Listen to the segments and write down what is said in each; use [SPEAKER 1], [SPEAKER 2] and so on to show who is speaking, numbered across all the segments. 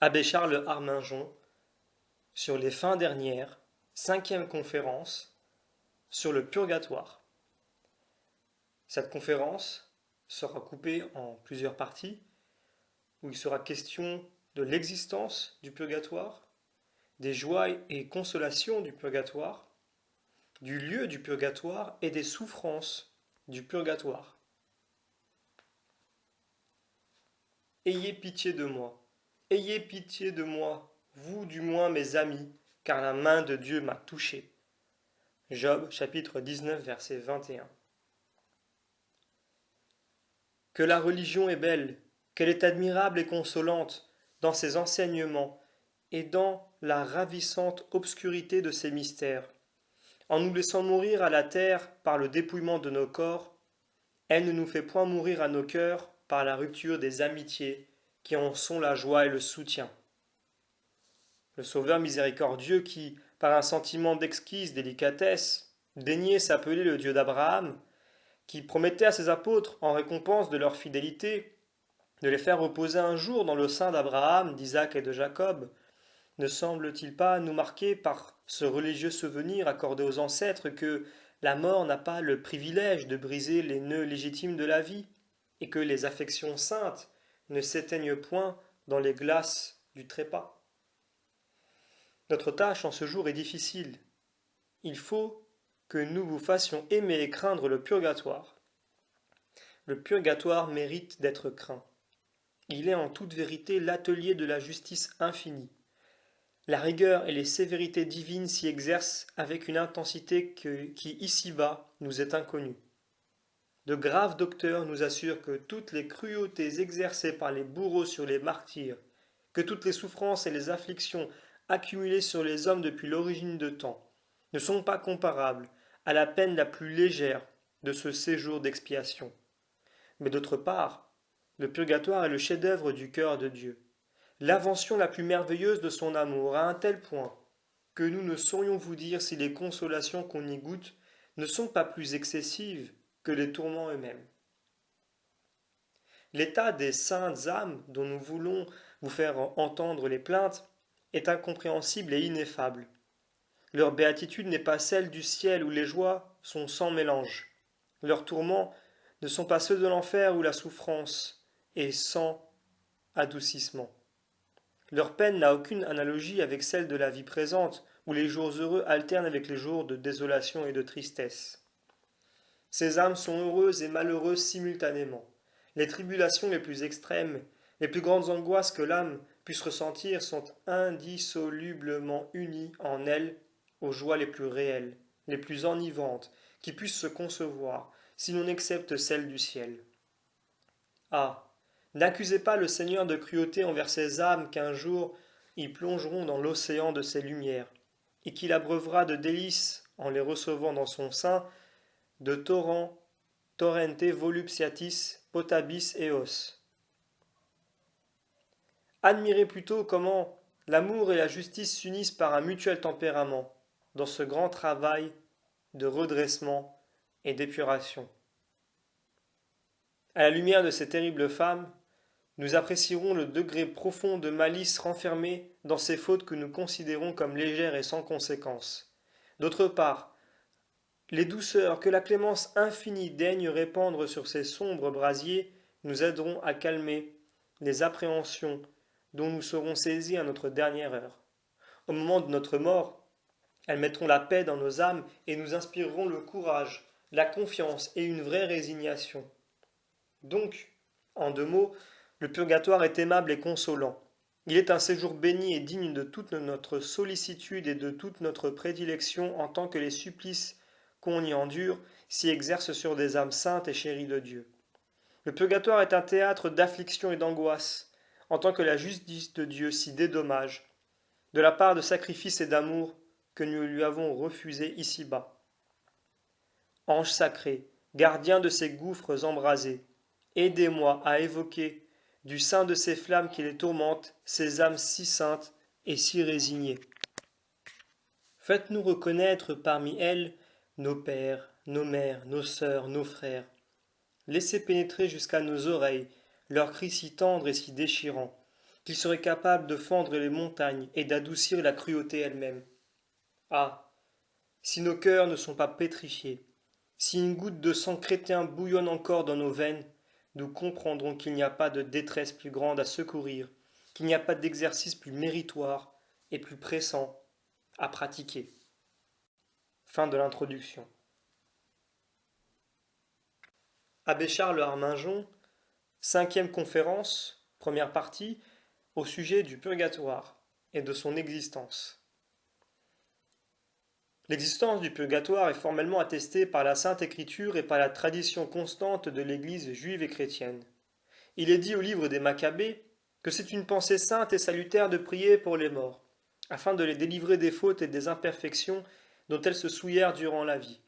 [SPEAKER 1] Abbé Charles Harmingeon sur les fins dernières, 5e conférence sur le purgatoire. Cette conférence sera coupée en plusieurs parties où il sera question de l'existence du purgatoire, des joies et consolations du purgatoire, du lieu du purgatoire et des souffrances du purgatoire. Ayez pitié de moi, vous du moins mes amis, car la main de Dieu m'a touché. Job chapitre 19 verset 21. Que la religion est belle, qu'elle est admirable et consolante dans ses enseignements et dans la ravissante obscurité de ses mystères. En nous laissant mourir à la terre par le dépouillement de nos corps, elle ne nous fait point mourir à nos cœurs par la rupture des amitiés qui en sont la joie et le soutien. Le Sauveur miséricordieux qui, par un sentiment d'exquise délicatesse, daignait s'appeler le Dieu d'Abraham, qui promettait à ses apôtres, en récompense de leur fidélité, de les faire reposer un jour dans le sein d'Abraham, d'Isaac et de Jacob, ne semble-t-il pas nous marquer par ce religieux souvenir accordé aux ancêtres que la mort n'a pas le privilège de briser les nœuds légitimes de la vie, et que les affections saintes ne s'éteignent point dans les glaces du trépas? Notre tâche en ce jour est difficile. Il faut que nous vous fassions aimer et craindre le purgatoire. Le purgatoire mérite d'être craint. Il est en toute vérité l'atelier de la justice infinie. La rigueur et les sévérités divines s'y exercent avec une intensité qui ici-bas nous est inconnue. De graves docteurs nous assurent que toutes les cruautés exercées par les bourreaux sur les martyrs, que toutes les souffrances et les afflictions accumulées sur les hommes depuis l'origine de temps, ne sont pas comparables à la peine la plus légère de ce séjour d'expiation. Mais d'autre part, le purgatoire est le chef-d'œuvre du cœur de Dieu, l'invention la plus merveilleuse de son amour, à un tel point que nous ne saurions vous dire si les consolations qu'on y goûte ne sont pas plus excessives que les tourments eux-mêmes. L'état des saintes âmes dont nous voulons vous faire entendre les plaintes est incompréhensible et ineffable. Leur béatitude n'est pas celle du ciel où les joies sont sans mélange. Leurs tourments ne sont pas ceux de l'enfer où la souffrance est sans adoucissement. Leur peine n'a aucune analogie avec celle de la vie présente, où les jours heureux alternent avec les jours de désolation et de tristesse. Ces âmes sont heureuses et malheureuses simultanément. Les tribulations les plus extrêmes, les plus grandes angoisses que l'âme puisse ressentir sont indissolublement unies en elle aux joies les plus réelles, les plus enivrantes, qui puissent se concevoir, si l'on accepte celles du ciel. Ah, n'accusez pas le Seigneur de cruauté envers ces âmes qu'un jour ils plongeront dans l'océan de ses lumières, et qu'il abreuvera de délices en les recevant dans son sein, de torrente voluptiatis potabis eos. Admirez plutôt comment l'amour et la justice s'unissent par un mutuel tempérament dans ce grand travail de redressement et d'épuration. À la lumière de ces terribles femmes, nous apprécierons le degré profond de malice renfermé dans ces fautes que nous considérons comme légères et sans conséquence. D'autre part, les douceurs que la clémence infinie daigne répandre sur ces sombres brasiers nous aideront à calmer les appréhensions dont nous serons saisis à notre dernière heure. Au moment de notre mort, elles mettront la paix dans nos âmes et nous inspireront le courage, la confiance et une vraie résignation. Donc, en 2 mots, le purgatoire est aimable et consolant. Il est un séjour béni et digne de toute notre sollicitude et de toute notre prédilection en tant que les supplices qu'on y endure s'y exercent sur des âmes saintes et chéries de Dieu. Le purgatoire est un théâtre d'affliction et d'angoisse, en tant que la justice de Dieu s'y dédommage, de la part de sacrifice et d'amour que nous lui avons refusé ici-bas. Ange sacré, gardien de ces gouffres embrasés, aidez-moi à évoquer, du sein de ces flammes qui les tourmentent, ces âmes si saintes et si résignées. Faites-nous reconnaître parmi elles nos pères, nos mères, nos sœurs, nos frères. Laissez pénétrer jusqu'à nos oreilles leurs cris si tendres et si déchirants, qu'il serait capable de fendre les montagnes et d'adoucir la cruauté elle-même. Ah, si nos cœurs ne sont pas pétrifiés, si une goutte de sang chrétien bouillonne encore dans nos veines, nous comprendrons qu'il n'y a pas de détresse plus grande à secourir, qu'il n'y a pas d'exercice plus méritoire et plus pressant à pratiquer. Fin de l'introduction. Abbé Charles Harmingeon, 5e conférence, première partie, au sujet du purgatoire et de son existence. L'existence du purgatoire est formellement attestée par la Sainte Écriture et par la tradition constante de l'Église juive et chrétienne. Il est dit au livre des Maccabées que c'est une pensée sainte et salutaire de prier pour les morts, afin de les délivrer des fautes et des imperfections dont elles se souillèrent durant la vie.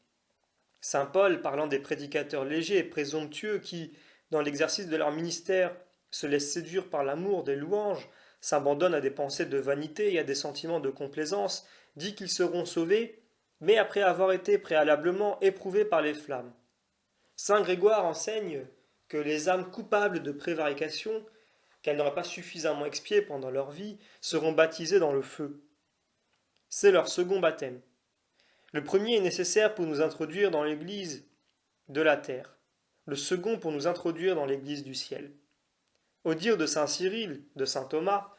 [SPEAKER 1] Saint Paul, parlant des prédicateurs légers et présomptueux qui, dans l'exercice de leur ministère, se laissent séduire par l'amour des louanges, s'abandonnent à des pensées de vanité et à des sentiments de complaisance, dit qu'ils seront sauvés, mais après avoir été préalablement éprouvés par les flammes. Saint Grégoire enseigne que les âmes coupables de prévarication, qu'elles n'auraient pas suffisamment expiées pendant leur vie, seront baptisées dans le feu. C'est leur second baptême. Le premier est nécessaire pour nous introduire dans l'Église de la terre, le second pour nous introduire dans l'Église du ciel. Au dire de saint Cyril, de saint Thomas,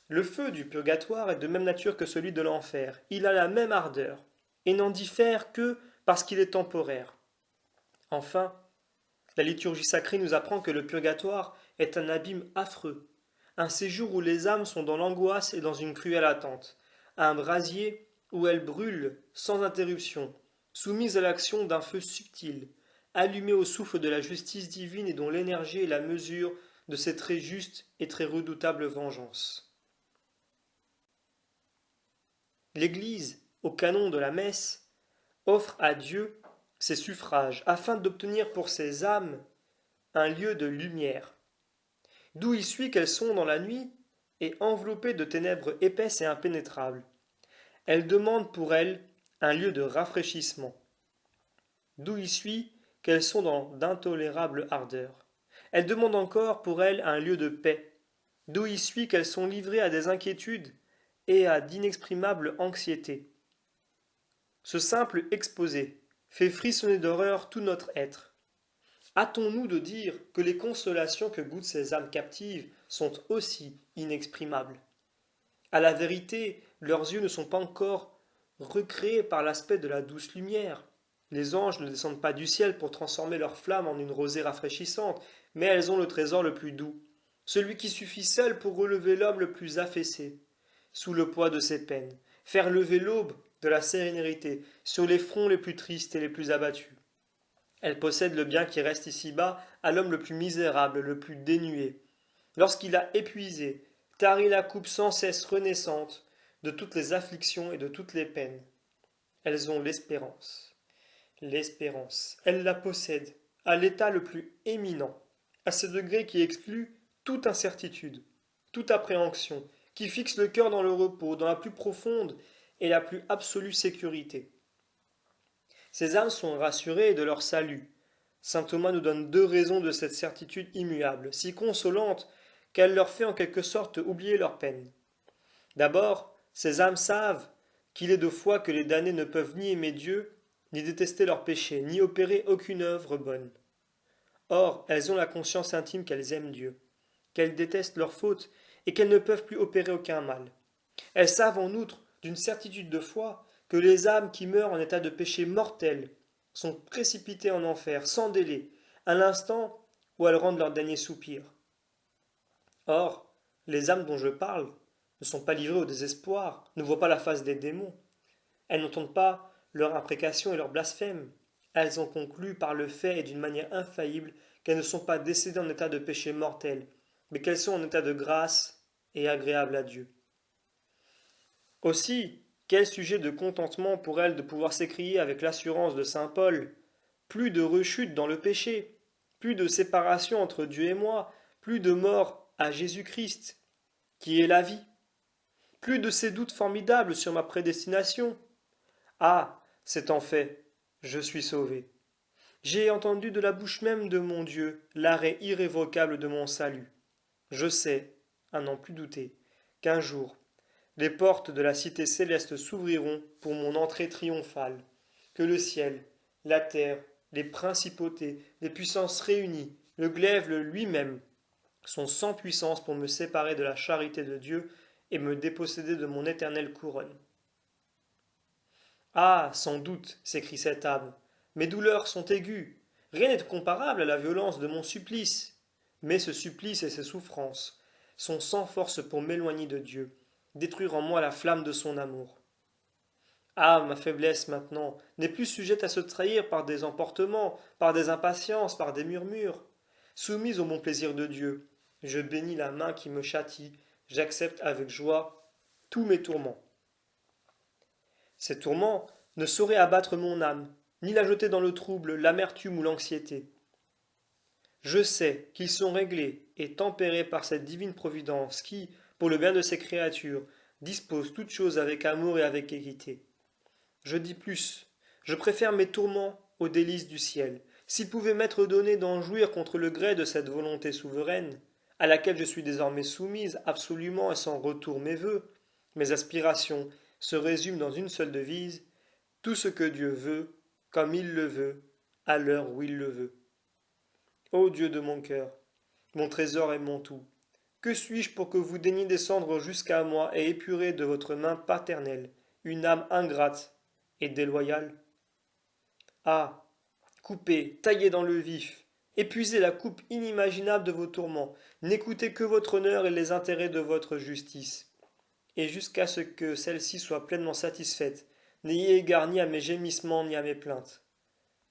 [SPEAKER 1] le feu du purgatoire est de même nature que celui de l'enfer. Il a la même ardeur, et n'en diffère que parce qu'il est temporaire. Enfin, la liturgie sacrée nous apprend que le purgatoire est un abîme affreux, un séjour où les âmes sont dans l'angoisse et dans une cruelle attente, un brasier où elles brûlent sans interruption, soumises à l'action d'un feu subtil, allumées au souffle de la justice divine et dont l'énergie est la mesure de ses très justes et très redoutables vengeances. L'Église, au canon de la messe, offre à Dieu ses suffrages afin d'obtenir pour ces âmes un lieu de lumière, d'où il suit qu'elles sont dans la nuit et enveloppées de ténèbres épaisses et impénétrables. Elle demande pour elles un lieu de rafraîchissement, d'où il suit qu'elles sont dans d'intolérables ardeurs. Elle demande encore pour elles un lieu de paix, d'où il suit qu'elles sont livrées à des inquiétudes et à d'inexprimables anxiétés. Ce simple exposé fait frissonner d'horreur tout notre être. Hâtons-nous de dire que les consolations que goûtent ces âmes captives sont aussi inexprimables. À la vérité, leurs yeux ne sont pas encore recréés par l'aspect de la douce lumière. Les anges ne descendent pas du ciel pour transformer leurs flammes en une rosée rafraîchissante, mais elles ont le trésor le plus doux, celui qui suffit seul pour relever l'homme le plus affaissé, sous le poids de ses peines, faire lever l'aube de la sérénité sur les fronts les plus tristes et les plus abattus. Elle possède le bien qui reste ici-bas à l'homme le plus misérable, le plus dénué. Lorsqu'il a épuisé, tari la coupe sans cesse renaissante de toutes les afflictions et de toutes les peines. Elles ont l'espérance. L'espérance, elles la possèdent à l'état le plus éminent, à ce degré qui exclut toute incertitude, toute appréhension, qui fixe le cœur dans le repos, dans la plus profonde et la plus absolue sécurité. Ces âmes sont rassurées de leur salut. Saint Thomas nous donne 2 raisons de cette certitude immuable, si consolante qu'elle leur fait en quelque sorte oublier leur peine. D'abord, ces âmes savent qu'il est de foi que les damnés ne peuvent ni aimer Dieu, ni détester leurs péchés, ni opérer aucune œuvre bonne. Or, elles ont la conscience intime qu'elles aiment Dieu, qu'elles détestent leurs fautes et qu'elles ne peuvent plus opérer aucun mal. Elles savent en outre, d'une certitude de foi, que les âmes qui meurent en état de péché mortel sont précipitées en enfer sans délai, à l'instant où elles rendent leur dernier soupir. Or, les âmes dont je parle ne sont pas livrées au désespoir, ne voient pas la face des démons. Elles n'entendent pas leurs imprécations et leurs blasphèmes. Elles ont conclu par le fait et d'une manière infaillible qu'elles ne sont pas décédées en état de péché mortel, mais qu'elles sont en état de grâce et agréables à Dieu. Aussi, quel sujet de contentement pour elles de pouvoir s'écrier avec l'assurance de saint Paul, plus de rechute dans le péché, plus de séparation entre Dieu et moi, plus de mort à Jésus-Christ, qui est la vie, plus de ces doutes formidables sur ma prédestination. Ah, c'est en fait, je suis sauvé. J'ai entendu de la bouche même de mon Dieu l'arrêt irrévocable de mon salut. Je sais, à n'en plus douter, qu'un jour, les portes de la cité céleste s'ouvriront pour mon entrée triomphale, que le ciel, la terre, les principautés, les puissances réunies, le glaive lui-même, sont sans puissance pour me séparer de la charité de Dieu et me déposséder de mon éternelle couronne. Ah, sans doute, s'écrie cette âme, mes douleurs sont aiguës, rien n'est comparable à la violence de mon supplice. Mais ce supplice et ces souffrances sont sans force pour m'éloigner de Dieu, détruire en moi la flamme de son amour. Ah, ma faiblesse maintenant n'est plus sujette à se trahir par des emportements, par des impatiences, par des murmures. Soumise au bon plaisir de Dieu, je bénis la main qui me châtie, j'accepte avec joie tous mes tourments. Ces tourments ne sauraient abattre mon âme, ni la jeter dans le trouble, l'amertume ou l'anxiété. Je sais qu'ils sont réglés et tempérés par cette divine providence qui, pour le bien de ses créatures, dispose toutes choses avec amour et avec équité. Je dis plus, je préfère mes tourments aux délices du ciel. S'il pouvait m'être donné d'en jouir contre le gré de cette volonté souveraine, à laquelle je suis désormais soumise absolument et sans retour mes vœux, mes aspirations se résument dans une seule devise, tout ce que Dieu veut, comme il le veut, à l'heure où il le veut. Ô Dieu de mon cœur, mon trésor et mon tout, que suis-je pour que vous daigniez descendre jusqu'à moi et épurer de votre main paternelle une âme ingrate et déloyale? Ah, coupez, taillez dans le vif, épuisez la coupe inimaginable de vos tourments, n'écoutez que votre honneur et les intérêts de votre justice, et jusqu'à ce que celle-ci soit pleinement satisfaite, n'ayez égard ni à mes gémissements ni à mes plaintes.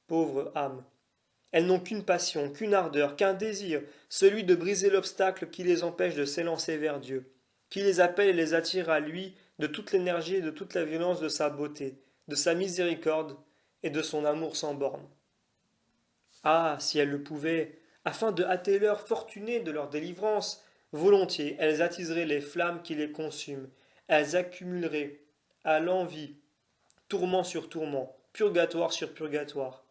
[SPEAKER 1] Pauvre âme, elles n'ont qu'une passion, qu'une ardeur, qu'un désir, celui de briser l'obstacle qui les empêche de s'élancer vers Dieu, qui les appelle et les attire à lui de toute l'énergie et de toute la violence de sa beauté, de sa miséricorde et de son amour sans bornes. Ah, si elles le pouvaient, afin de hâter l'heure fortunée de leur délivrance, volontiers elles attiseraient les flammes qui les consument, elles accumuleraient, à l'envi, tourment sur tourment, purgatoire sur purgatoire.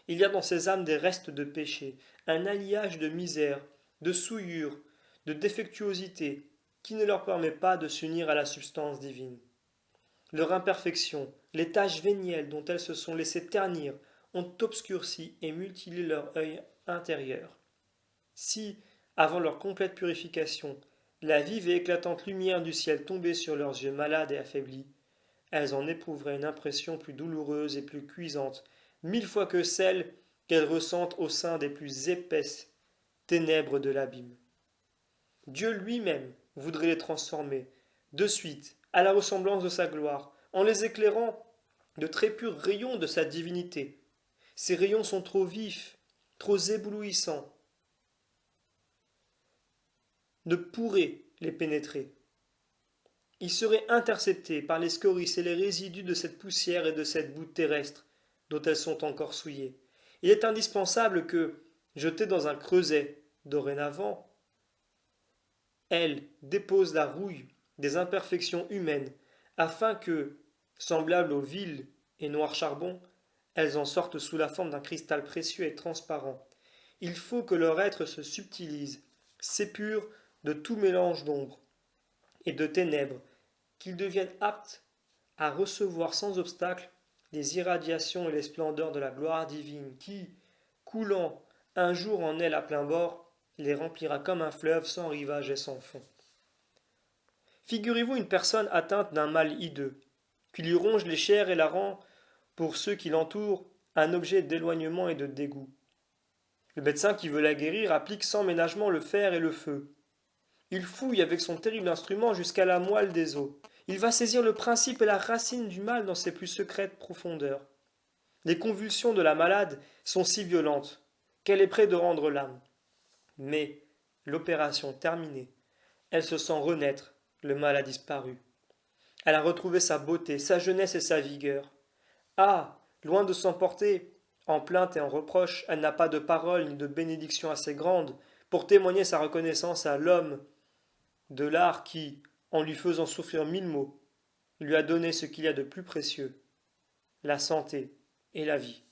[SPEAKER 1] Il y a dans ces âmes des restes de péché, un alliage de misère, de souillure, de défectuosité, qui ne leur permet pas de s'unir à la substance divine. Leur imperfection, les taches vénielles dont elles se sont laissées ternir, ont obscurci et mutilé leur œil intérieur. Si, avant leur complète purification, la vive et éclatante lumière du ciel tombait sur leurs yeux malades et affaiblis, elles en éprouveraient une impression plus douloureuse et plus cuisante, 1000 fois que celle qu'elles ressentent au sein des plus épaisses ténèbres de l'abîme. Dieu lui-même voudrait les transformer, de suite, à la ressemblance de sa gloire, en les éclairant de très purs rayons de sa divinité. Ces rayons sont trop vifs, trop éblouissants, ne pourraient les pénétrer. Ils seraient interceptés par les scories et les résidus de cette poussière et de cette boue terrestre dont elles sont encore souillées. Il est indispensable que, jetées dans un creuset, dorénavant, elles déposent la rouille des imperfections humaines, afin que, semblables aux vils et noirs charbons, elles en sortent sous la forme d'un cristal précieux et transparent. Il faut que leur être se subtilise, s'épure de tout mélange d'ombre et de ténèbres, qu'ils deviennent aptes à recevoir sans obstacle les irradiations et les splendeurs de la gloire divine qui, coulant un jour en elles à plein bord, les remplira comme un fleuve sans rivage et sans fond. Figurez-vous une personne atteinte d'un mal hideux, qui lui ronge les chairs et la rend, pour ceux qui l'entourent, un objet d'éloignement et de dégoût. Le médecin qui veut la guérir applique sans ménagement le fer et le feu. Il fouille avec son terrible instrument jusqu'à la moelle des os. Il va saisir le principe et la racine du mal dans ses plus secrètes profondeurs. Les convulsions de la malade sont si violentes qu'elle est près de rendre l'âme. Mais, l'opération terminée, elle se sent renaître, le mal a disparu. Elle a retrouvé sa beauté, sa jeunesse et sa vigueur. Ah, loin de s'emporter en plaintes et en reproches, elle n'a pas de parole ni de bénédiction assez grande pour témoigner sa reconnaissance à l'homme de l'art qui, en lui faisant souffrir 1000 maux, lui a donné ce qu'il y a de plus précieux, la santé et la vie.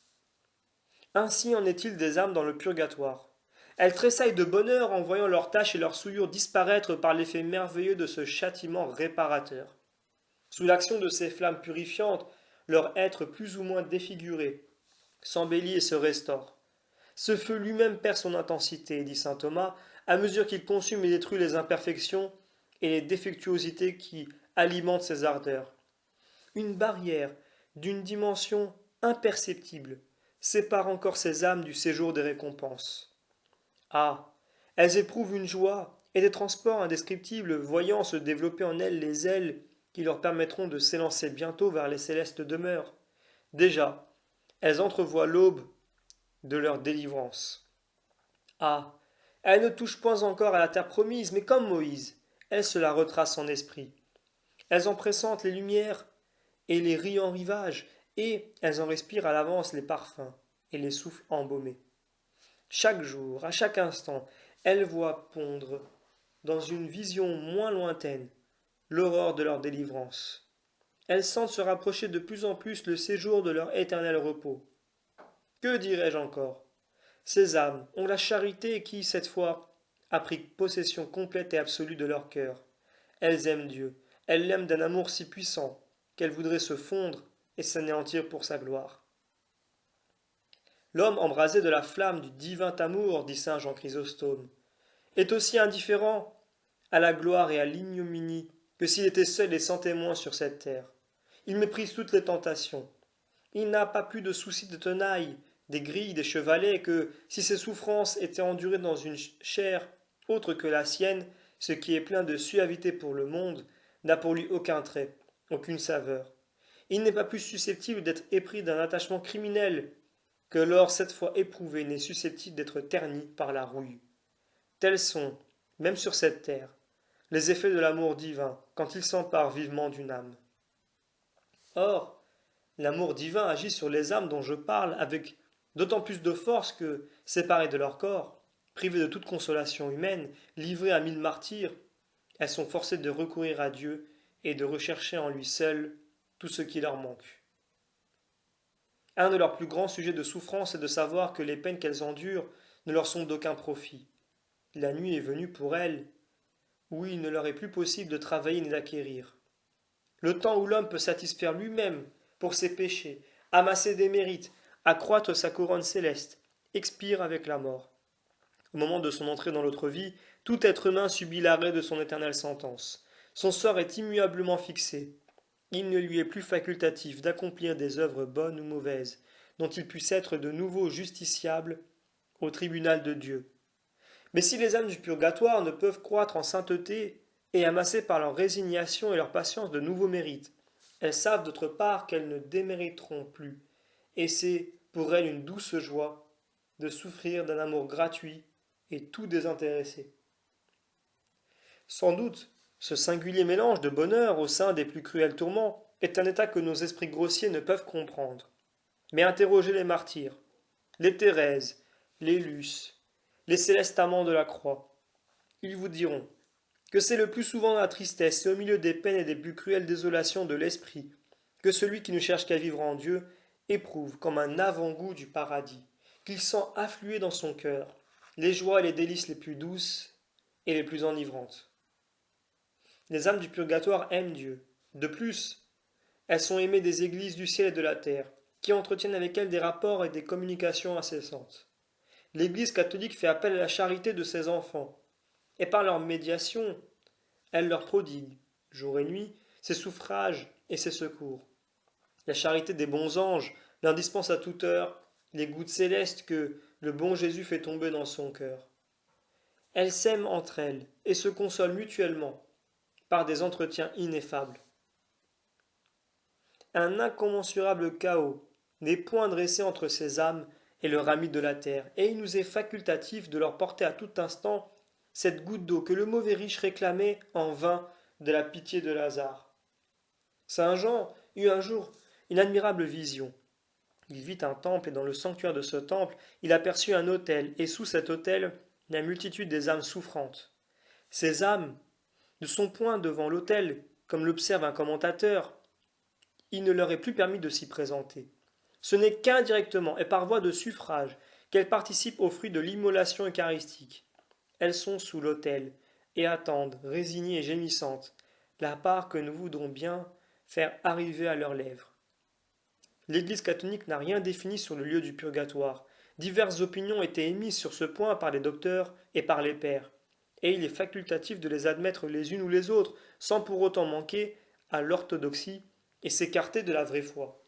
[SPEAKER 1] Ainsi en est-il des âmes dans le purgatoire. Elles tressaillent de bonheur en voyant leurs taches et leurs souillures disparaître par l'effet merveilleux de ce châtiment réparateur. Sous l'action de ces flammes purifiantes, leur être plus ou moins défiguré s'embellit et se restaure. Ce feu lui-même perd son intensité, dit saint Thomas, à mesure qu'il consume et détruit les imperfections et les défectuosités qui alimentent ses ardeurs. Une barrière d'une dimension imperceptible sépare encore ces âmes du séjour des récompenses. Ah, elles éprouvent une joie et des transports indescriptibles, voyant se développer en elles les ailes qui leur permettront de s'élancer bientôt vers les célestes demeures. Déjà, elles entrevoient l'aube de leur délivrance. Ah, elles ne touchent point encore à la terre promise, mais comme Moïse, elles se la retracent en esprit. Elles en pressentent les lumières et les riants rivages, et elles en respirent à l'avance les parfums et les souffles embaumés. Chaque jour, à chaque instant, elles voient pondre, dans une vision moins lointaine, l'aurore de leur délivrance. Elles sentent se rapprocher de plus en plus le séjour de leur éternel repos. Que dirais-je encore? Ces âmes ont la charité qui, cette fois, a pris possession complète et absolue de leur cœur. Elles aiment Dieu, elles l'aiment d'un amour si puissant qu'elles voudraient se fondre et s'anéantir pour sa gloire. L'homme embrasé de la flamme du divin amour, dit saint Jean Chrysostome, est aussi indifférent à la gloire et à l'ignominie que s'il était seul et sans témoin sur cette terre. Il méprise toutes les tentations. Il n'a pas plus de souci de tenailles, des grilles, des chevalets, que si ses souffrances étaient endurées dans une chair autre que la sienne, ce qui est plein de suavité pour le monde, n'a pour lui aucun trait, aucune saveur. Il n'est pas plus susceptible d'être épris d'un attachement criminel que l'or cette fois éprouvé n'est susceptible d'être terni par la rouille. Tels sont, même sur cette terre, les effets de l'amour divin quand il s'empare vivement d'une âme. Or, l'amour divin agit sur les âmes dont je parle avec d'autant plus de force que, séparées de leur corps, privées de toute consolation humaine, livrées à 1000 martyrs, elles sont forcées de recourir à Dieu et de rechercher en lui seul tout ce qui leur manque. Un de leurs plus grands sujets de souffrance est de savoir que les peines qu'elles endurent ne leur sont d'aucun profit. La nuit est venue pour elles, où il ne leur est plus possible de travailler ni d'acquérir. Le temps où l'homme peut satisfaire lui-même pour ses péchés, amasser des mérites, accroître sa couronne céleste, expire avec la mort. Au moment de son entrée dans l'autre vie, tout être humain subit l'arrêt de son éternelle sentence. Son sort est immuablement fixé. Il ne lui est plus facultatif d'accomplir des œuvres bonnes ou mauvaises, dont il puisse être de nouveau justiciable au tribunal de Dieu. Mais si les âmes du purgatoire ne peuvent croître en sainteté et amasser par leur résignation et leur patience de nouveaux mérites, elles savent d'autre part qu'elles ne démériteront plus, et c'est pour elles une douce joie de souffrir d'un amour gratuit et tout désintéressé. Sans doute, ce singulier mélange de bonheur au sein des plus cruels tourments est un état que nos esprits grossiers ne peuvent comprendre. Mais interrogez les martyrs, les Thérèse, les Luce, les célestes amants de la croix. Ils vous diront que c'est le plus souvent dans la tristesse et au milieu des peines et des plus cruelles désolations de l'esprit que celui qui ne cherche qu'à vivre en Dieu éprouve comme un avant-goût du paradis, qu'il sent affluer dans son cœur les joies et les délices les plus douces et les plus enivrantes. Les âmes du purgatoire aiment Dieu. De plus, elles sont aimées des églises du ciel et de la terre, qui entretiennent avec elles des rapports et des communications incessantes. L'Église catholique fait appel à la charité de ses enfants, et par leur médiation, elle leur prodigue, jour et nuit, ses suffrages et ses secours. La charité des bons anges leur dispense à toute heure les gouttes célestes que le bon Jésus fait tomber dans son cœur. Elles s'aiment entre elles et se consolent mutuellement par des entretiens ineffables. Un incommensurable chaos n'est point dressé entre ces âmes et leur ami de la terre, et il nous est facultatif de leur porter à tout instant cette goutte d'eau que le mauvais riche réclamait en vain de la pitié de Lazare. Saint Jean eut un jour une admirable vision. Il vit un temple, et dans le sanctuaire de ce temple, il aperçut un autel, et sous cet autel, la multitude des âmes souffrantes. Ces âmes ne sont point devant l'autel, comme l'observe un commentateur. Il ne leur est plus permis de s'y présenter. Ce n'est qu'indirectement et par voie de suffrage qu'elles participent aux fruits de l'immolation eucharistique. Elles sont sous l'autel, et attendent, résignées et gémissantes, la part que nous voudrons bien faire arriver à leurs lèvres. L'Église catholique n'a rien défini sur le lieu du purgatoire. Diverses opinions étaient émises sur ce point par les docteurs et par les pères, et il est facultatif de les admettre les unes ou les autres, sans pour autant manquer à l'orthodoxie et s'écarter de la vraie foi.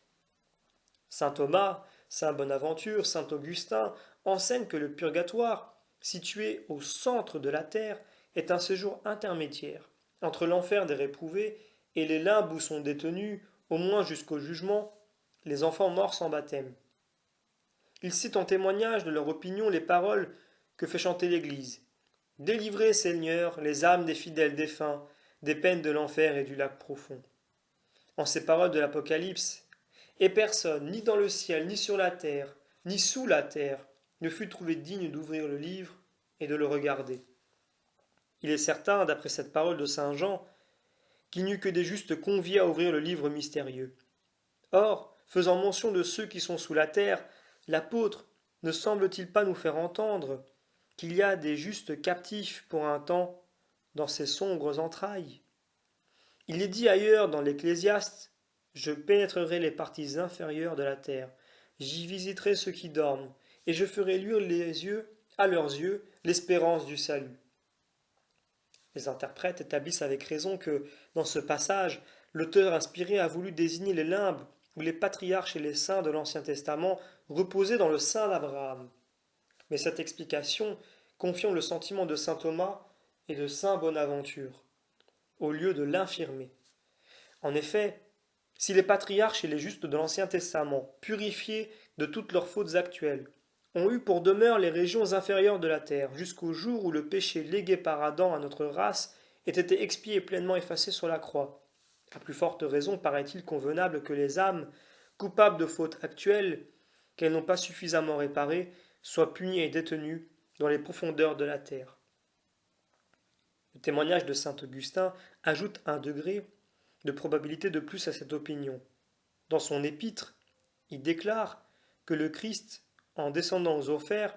[SPEAKER 1] Saint Thomas, saint Bonaventure, saint Augustin enseignent que le purgatoire, situé au centre de la terre, est un séjour intermédiaire entre l'enfer des réprouvés et les limbes où sont détenus, au moins jusqu'au jugement, les enfants morts sans baptême. Ils citent en témoignage de leur opinion les paroles que fait chanter l'Église. Délivrez, Seigneur, les âmes des fidèles défunts, des peines de l'enfer et du lac profond. En ces paroles de l'Apocalypse, et personne, ni dans le ciel, ni sur la terre, ni sous la terre, ne fut trouvé digne d'ouvrir le livre et de le regarder. Il est certain, d'après cette parole de saint Jean, qu'il n'y eut que des justes conviés à ouvrir le livre mystérieux. Or, faisant mention de ceux qui sont sous la terre, l'apôtre ne semble-t-il pas nous faire entendre qu'il y a des justes captifs pour un temps dans ces sombres entrailles? Il est dit ailleurs dans l'Ecclésiaste, je pénétrerai les parties inférieures de la terre, j'y visiterai ceux qui dorment, et je ferai luire à leurs yeux l'espérance du salut. Les interprètes établissent avec raison que, dans ce passage, l'auteur inspiré a voulu désigner les limbes où les patriarches et les saints de l'Ancien Testament reposaient dans le sein d'Abraham. Mais cette explication confirme le sentiment de saint Thomas et de saint Bonaventure, au lieu de l'infirmer. En effet, si les patriarches et les justes de l'Ancien Testament, purifiés de toutes leurs fautes actuelles, ont eu pour demeure les régions inférieures de la terre, jusqu'au jour où le péché légué par Adam à notre race ait été expié et pleinement effacé sur la croix, à plus forte raison paraît-il convenable que les âmes, coupables de fautes actuelles, qu'elles n'ont pas suffisamment réparées, soient punies et détenues dans les profondeurs de la terre. Le témoignage de saint Augustin ajoute un degré de probabilité de plus à cette opinion. Dans son épître, il déclare que le Christ, en descendant aux enfers,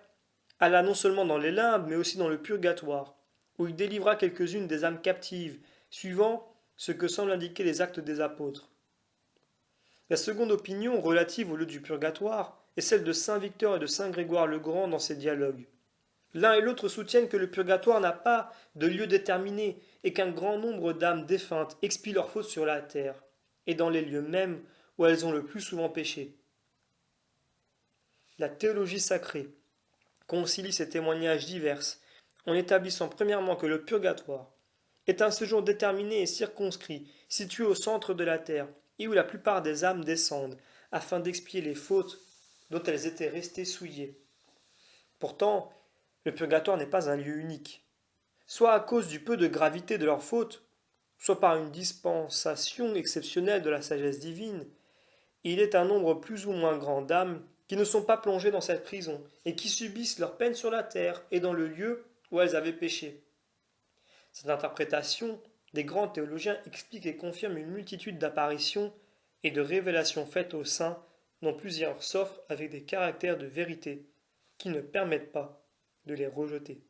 [SPEAKER 1] alla non seulement dans les limbes, mais aussi dans le purgatoire, où il délivra quelques-unes des âmes captives, suivant ce que semblent indiquer les actes des apôtres. La seconde opinion, relative au lieu du purgatoire, est celle de saint Victor et de saint Grégoire le Grand dans ses dialogues. L'un et l'autre soutiennent que le purgatoire n'a pas de lieu déterminé et qu'un grand nombre d'âmes défuntes expient leurs fautes sur la terre, et dans les lieux mêmes où elles ont le plus souvent péché. La théologie sacrée concilie ces témoignages divers en établissant premièrement que le purgatoire est un séjour déterminé et circonscrit, situé au centre de la terre, et où la plupart des âmes descendent, afin d'expier les fautes dont elles étaient restées souillées. Pourtant, le purgatoire n'est pas un lieu unique. Soit à cause du peu de gravité de leurs fautes, soit par une dispensation exceptionnelle de la sagesse divine, il est un nombre plus ou moins grand d'âmes qui ne sont pas plongées dans cette prison, et qui subissent leur peine sur la terre et dans le lieu où elles avaient péché. Cette interprétation des grands théologiens explique et confirme une multitude d'apparitions et de révélations faites aux saints, dont plusieurs s'offrent avec des caractères de vérité qui ne permettent pas de les rejeter.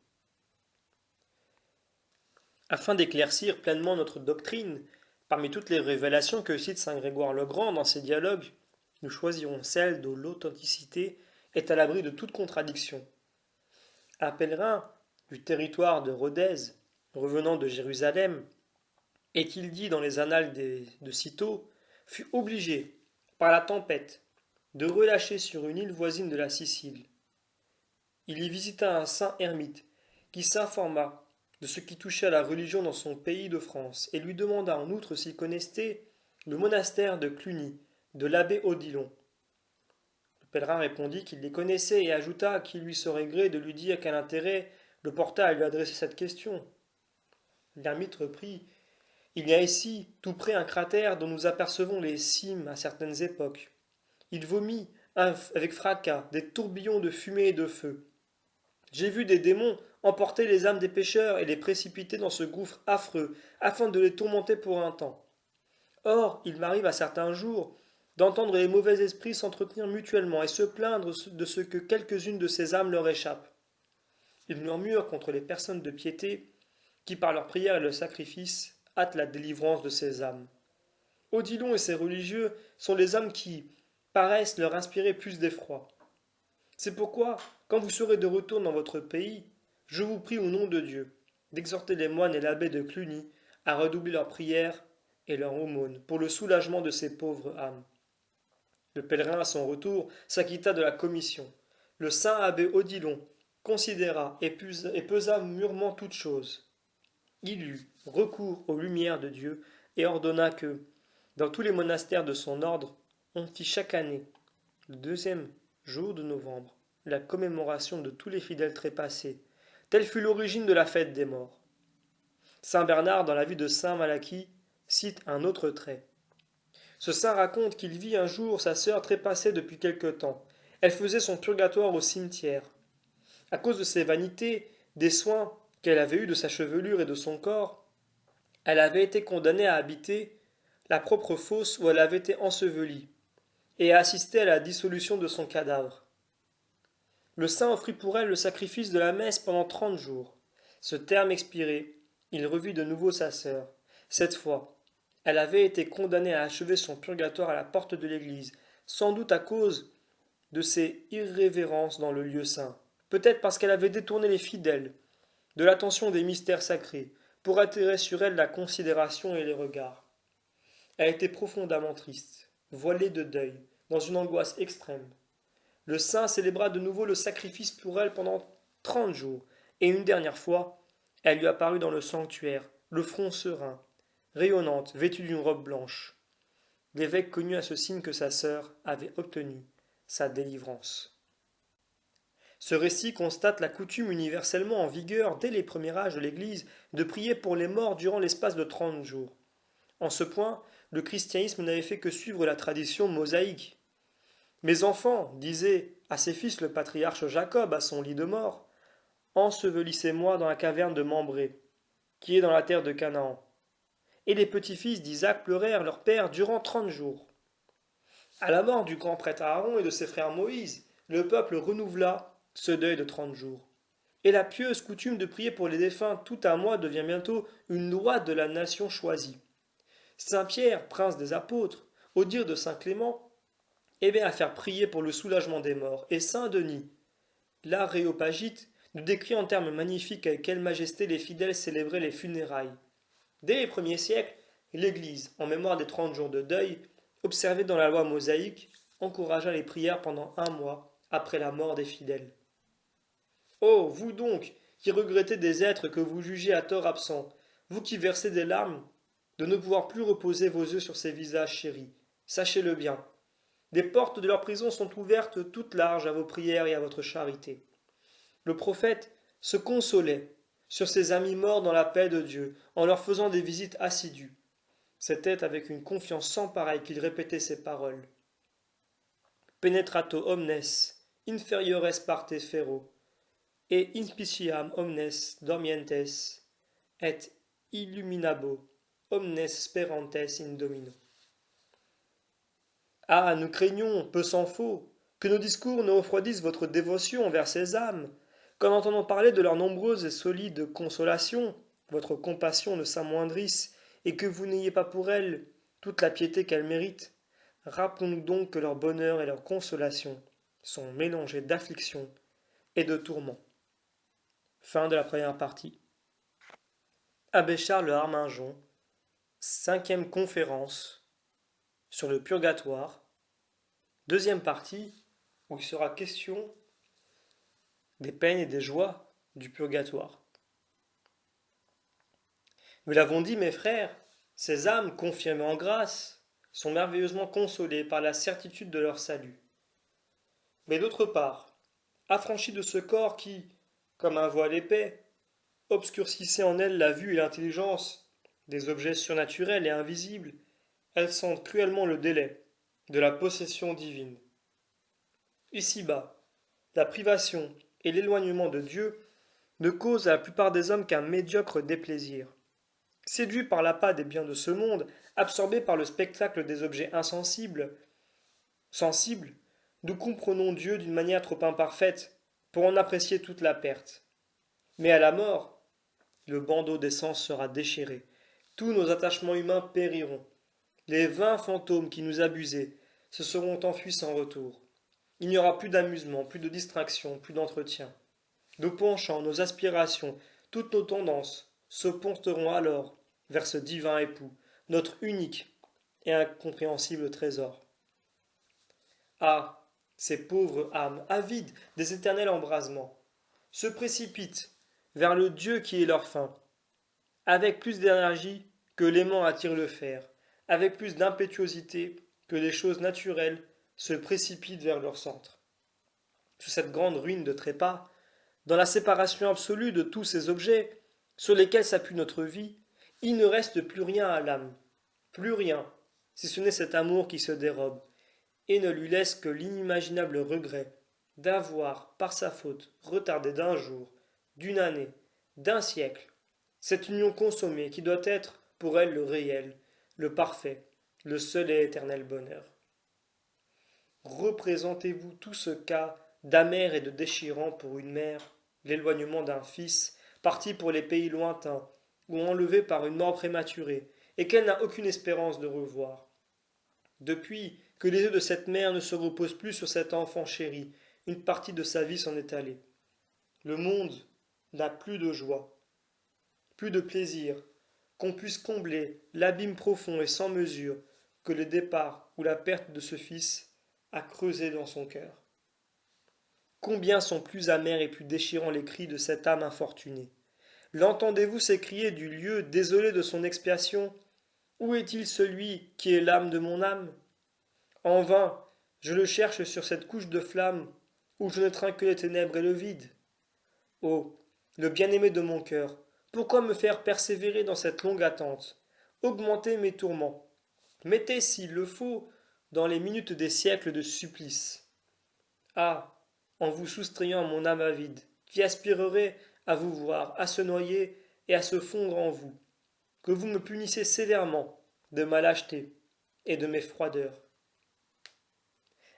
[SPEAKER 1] Afin d'éclaircir pleinement notre doctrine, parmi toutes les révélations que cite saint Grégoire le Grand dans ses dialogues, nous choisirons celle dont l'authenticité est à l'abri de toute contradiction. Un pèlerin du territoire de Rhodez, revenant de Jérusalem, et qu'il dit dans les annales de Cîteaux, fut obligé, par la tempête, de relâcher sur une île voisine de la Sicile. Il y visita un saint ermite, qui s'informa de ce qui touchait à la religion dans son pays de France, et lui demanda en outre s'il connaissait le monastère de Cluny, de l'abbé Odilon. Le pèlerin répondit qu'il les connaissait et ajouta qu'il lui serait gré de lui dire quel intérêt le porta à lui adresser cette question. L'ermite reprit: il y a ici, tout près, un cratère dont nous apercevons les cimes à certaines époques. Il vomit, avec fracas, des tourbillons de fumée et de feu. J'ai vu des démons emporter les âmes des pécheurs et les précipiter dans ce gouffre affreux, afin de les tourmenter pour un temps. Or, il m'arrive à certains jours d'entendre les mauvais esprits s'entretenir mutuellement et se plaindre de ce que quelques-unes de ces âmes leur échappent. Ils murmurent contre les personnes de piété qui, par leur prière et le sacrifice, hâtent la délivrance de ces âmes. Odilon et ses religieux sont les âmes qui paraissent leur inspirer plus d'effroi. C'est pourquoi, quand vous serez de retour dans votre pays, je vous prie au nom de Dieu d'exhorter les moines et l'abbé de Cluny à redoubler leurs prières et leurs aumônes pour le soulagement de ces pauvres âmes. Le pèlerin, à son retour, s'acquitta de la commission. Le saint abbé Odilon considéra et pesa mûrement toutes choses. Il eut recours aux lumières de Dieu et ordonna que, dans tous les monastères de son ordre, on fit chaque année, le 2e jour de novembre, la commémoration de tous les fidèles trépassés. Telle fut l'origine de la fête des morts. Saint Bernard, dans la vie de Saint Malachie, cite un autre trait. Ce saint raconte qu'il vit un jour sa sœur trépassée depuis quelque temps. Elle faisait son purgatoire au cimetière. À cause de ses vanités, des soins qu'elle avait eus de sa chevelure et de son corps, elle avait été condamnée à habiter la propre fosse où elle avait été ensevelie, et à assister à la dissolution de son cadavre. Le saint offrit pour elle le sacrifice de la messe pendant 30 jours. Ce terme expiré, il revit de nouveau sa sœur. Cette fois, elle avait été condamnée à achever son purgatoire à la porte de l'église, sans doute à cause de ses irrévérences dans le lieu saint. Peut-être parce qu'elle avait détourné les fidèles de l'attention des mystères sacrés, pour attirer sur elle la considération et les regards. Elle était profondément triste, voilée de deuil, dans une angoisse extrême. Le saint célébra de nouveau le sacrifice pour elle pendant 30 jours, et une dernière fois, elle lui apparut dans le sanctuaire, le front serein, rayonnante, vêtue d'une robe blanche. L'évêque connut à ce signe que sa sœur avait obtenu sa délivrance. Ce récit constate la coutume universellement en vigueur dès les premiers âges de l'Église de prier pour les morts durant l'espace de 30 jours. En ce point, le christianisme n'avait fait que suivre la tradition mosaïque. Mes enfants, disait à ses fils le patriarche Jacob à son lit de mort, ensevelissez-moi dans la caverne de Mambré, qui est dans la terre de Canaan. Et les petits-fils d'Isaac pleurèrent leur père durant 30 jours. À la mort du grand prêtre Aaron et de ses frères Moïse, le peuple renouvela ce deuil de 30 jours. Et la pieuse coutume de prier pour les défunts tout un mois devient bientôt une loi de la nation choisie. Saint Pierre, prince des apôtres, au dire de Saint Clément, aimait à faire prier pour le soulagement des morts, et Saint Denis, l'Aréopagite, nous décrit en termes magnifiques avec quelle majesté les fidèles célébraient les funérailles. Dès les premiers siècles, l'Église, en mémoire des 30 jours de deuil, observés dans la loi mosaïque, encouragea les prières pendant un mois après la mort des fidèles. Oh, vous donc, qui regrettez des êtres que vous jugez à tort absents, vous qui versez des larmes, de ne pouvoir plus reposer vos yeux sur ces visages chéris, sachez-le bien. Des portes de leur prison sont ouvertes toutes larges à vos prières et à votre charité. Le prophète se consolait sur ses amis morts dans la paix de Dieu, en leur faisant des visites assidues. C'était avec une confiance sans pareille qu'il répétait ces paroles. Penetrato omnes, inferiores parte ferro, et inspiciam omnes dormientes, et illuminabo omnes sperantes in domino. Ah, nous craignons, peu s'en faut, que nos discours ne refroidissent votre dévotion envers ces âmes, qu'en entendant parler de leurs nombreuses et solides consolations, votre compassion ne s'amoindrisse, et que vous n'ayez pas pour elles toute la piété qu'elles méritent. Rappelons-nous donc que leur bonheur et leur consolation sont mélangés d'affliction et de tourments. Fin de la première partie. Abbé Charles Harmingeon, 5e conférence sur le purgatoire, deuxième partie où il sera question des peines et des joies du purgatoire. Nous l'avons dit, mes frères, ces âmes confirmées en grâce sont merveilleusement consolées par la certitude de leur salut. Mais d'autre part, affranchies de ce corps qui, comme un voile épais, obscurcissait en elles la vue et l'intelligence des objets surnaturels et invisibles, elles sentent cruellement le délai de la possession divine. Ici-bas, la privation et l'éloignement de Dieu ne causent à la plupart des hommes qu'un médiocre déplaisir. Séduits par l'appât des biens de ce monde, absorbés par le spectacle des objets insensibles, Sensibles, nous comprenons Dieu d'une manière trop imparfaite pour en apprécier toute la perte. Mais à la mort, le bandeau d'essence sera déchiré. Tous nos attachements humains périront. Les 20 fantômes qui nous abusaient se seront enfuis sans retour. Il n'y aura plus d'amusement, plus de distraction, plus d'entretien. Nos penchants, nos aspirations, toutes nos tendances se porteront alors vers ce divin époux, notre unique et incompréhensible trésor. Ah, ces pauvres âmes, avides des éternels embrasements, se précipitent vers le Dieu qui est leur fin, avec plus d'énergie que l'aimant attire le fer, avec plus d'impétuosité que les choses naturelles se précipitent vers leur centre. Sous cette grande ruine de trépas, dans la séparation absolue de tous ces objets sur lesquels s'appuie notre vie, il ne reste plus rien à l'âme, plus rien, si ce n'est cet amour qui se dérobe, et ne lui laisse que l'inimaginable regret d'avoir, par sa faute, retardé d'un jour, d'une année, d'un siècle, cette union consommée qui doit être pour elle le réel, le parfait, le seul et éternel bonheur. Représentez-vous tout ce cas d'amer et de déchirant pour une mère, l'éloignement d'un fils, parti pour les pays lointains, ou enlevé par une mort prématurée, et qu'elle n'a aucune espérance de revoir. Depuis que les yeux de cette mère ne se reposent plus sur cet enfant chéri, une partie de sa vie s'en est allée. Le monde n'a plus de joie, plus de plaisir, qu'on puisse combler l'abîme profond et sans mesure que le départ ou la perte de ce fils a creusé dans son cœur. Combien sont plus amers et plus déchirants les cris de cette âme infortunée. L'entendez-vous s'écrier du lieu désolé de son expiation? Où est-il celui qui est l'âme de mon âme? En vain, je le cherche sur cette couche de flamme où je ne trinque que les ténèbres et le vide. Oh, le bien-aimé de mon cœur, pourquoi me faire persévérer dans cette longue attente? Augmentez mes tourments. Mettez, s'il le faut, dans les minutes des siècles de supplice. Ah, en vous soustrayant à mon âme avide, qui aspirerait à vous voir, à se noyer et à se fondre en vous, que vous me punissez sévèrement de ma lâcheté et de mes froideurs.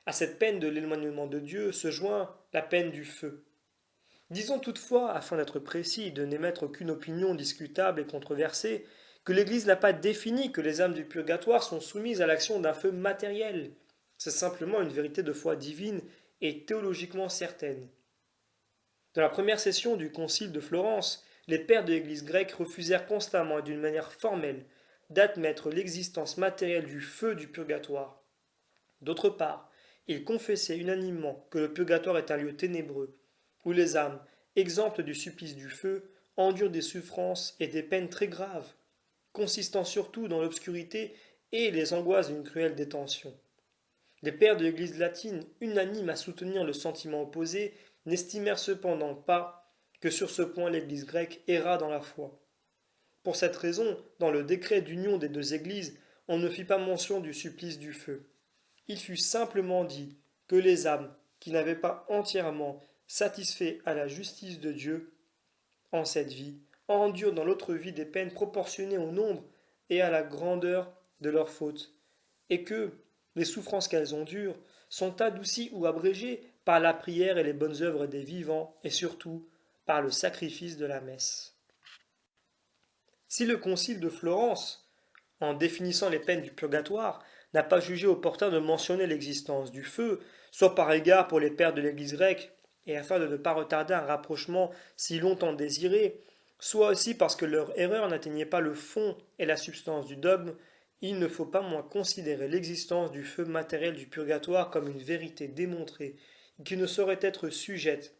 [SPEAKER 1] À cette peine de l'éloignement de Dieu se joint la peine du feu. Disons toutefois, afin d'être précis et de n'émettre aucune opinion discutable et controversée, que l'Église n'a pas défini que les âmes du purgatoire sont soumises à l'action d'un feu matériel. C'est simplement une vérité de foi divine et théologiquement certaine. Dans la première session du Concile de Florence, les pères de l'Église grecque refusèrent constamment et d'une manière formelle d'admettre l'existence matérielle du feu du purgatoire. D'autre part, ils confessaient unanimement que le purgatoire est un lieu ténébreux, où les âmes, exemptes du supplice du feu, endurent des souffrances et des peines très graves, consistant surtout dans l'obscurité et les angoisses d'une cruelle détention. Les pères de l'Église latine, unanimes à soutenir le sentiment opposé, n'estimèrent cependant pas que sur ce point l'Église grecque erra dans la foi. Pour cette raison, dans le décret d'union des deux Églises, on ne fit pas mention du supplice du feu. Il fut simplement dit que les âmes qui n'avaient pas entièrement satisfait à la justice de Dieu en cette vie endurent dans l'autre vie des peines proportionnées au nombre et à la grandeur de leurs fautes, et que les souffrances qu'elles endurent sont adoucies ou abrégées par la prière et les bonnes œuvres des vivants, et surtout par le sacrifice de la messe. Si le concile de Florence, en définissant les peines du purgatoire, n'a pas jugé opportun de mentionner l'existence du feu, soit par égard pour les pères de l'Église grecque, et afin de ne pas retarder un rapprochement si longtemps désiré, soit aussi parce que leur erreur n'atteignait pas le fond et la substance du dogme, il ne faut pas moins considérer l'existence du feu matériel du purgatoire comme une vérité démontrée, qui ne saurait être sujette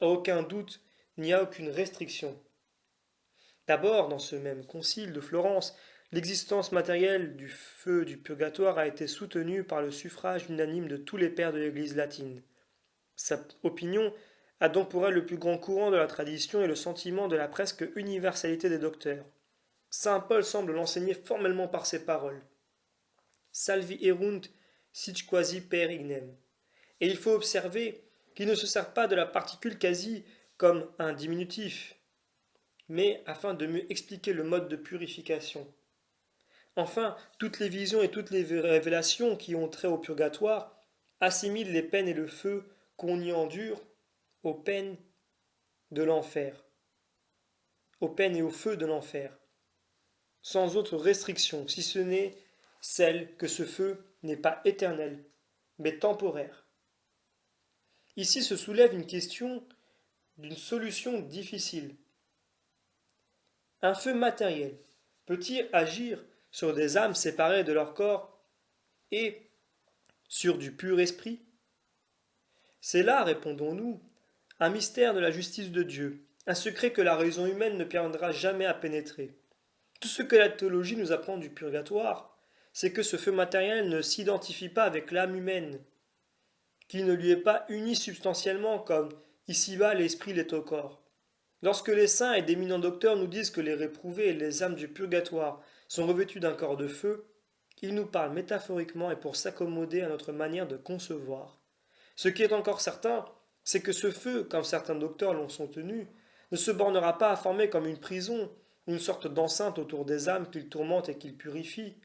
[SPEAKER 1] à aucun doute ni à aucune restriction. D'abord, dans ce même concile de Florence, l'existence matérielle du feu du purgatoire a été soutenue par le suffrage unanime de tous les pères de l'Église latine. Sa opinion a donc pour elle le plus grand courant de la tradition et le sentiment de la presque universalité des docteurs. Saint Paul semble l'enseigner formellement par ces paroles. Salvi erunt sic quasi per ignem. Et il faut observer qu'il ne se sert pas de la particule quasi comme un diminutif, mais afin de mieux expliquer le mode de purification. Enfin, toutes les visions et toutes les révélations qui ont trait au purgatoire assimile les peines et le feu qu'on y endure aux peines de l'enfer, aux peines et au feu de l'enfer, sans autre restriction, si ce n'est celle que ce feu n'est pas éternel, mais temporaire. Ici se soulève une question d'une solution difficile. Un feu matériel peut-il agir sur des âmes séparées de leur corps et sur du pur esprit? C'est là, répondons-nous, un mystère de la justice de Dieu, un secret que la raison humaine ne parviendra jamais à pénétrer. Tout ce que la théologie nous apprend du purgatoire, c'est que ce feu matériel ne s'identifie pas avec l'âme humaine, qu'il ne lui est pas uni substantiellement comme ici-bas l'esprit l'est au corps. Lorsque les saints et d'éminents docteurs nous disent que les réprouvés et les âmes du purgatoire sont revêtus d'un corps de feu, ils nous parlent métaphoriquement et pour s'accommoder à notre manière de concevoir. Ce qui est encore certain, c'est que ce feu, comme certains docteurs l'ont soutenu, ne se bornera pas à former comme une prison, une sorte d'enceinte autour des âmes qu'il tourmente et qu'il purifie.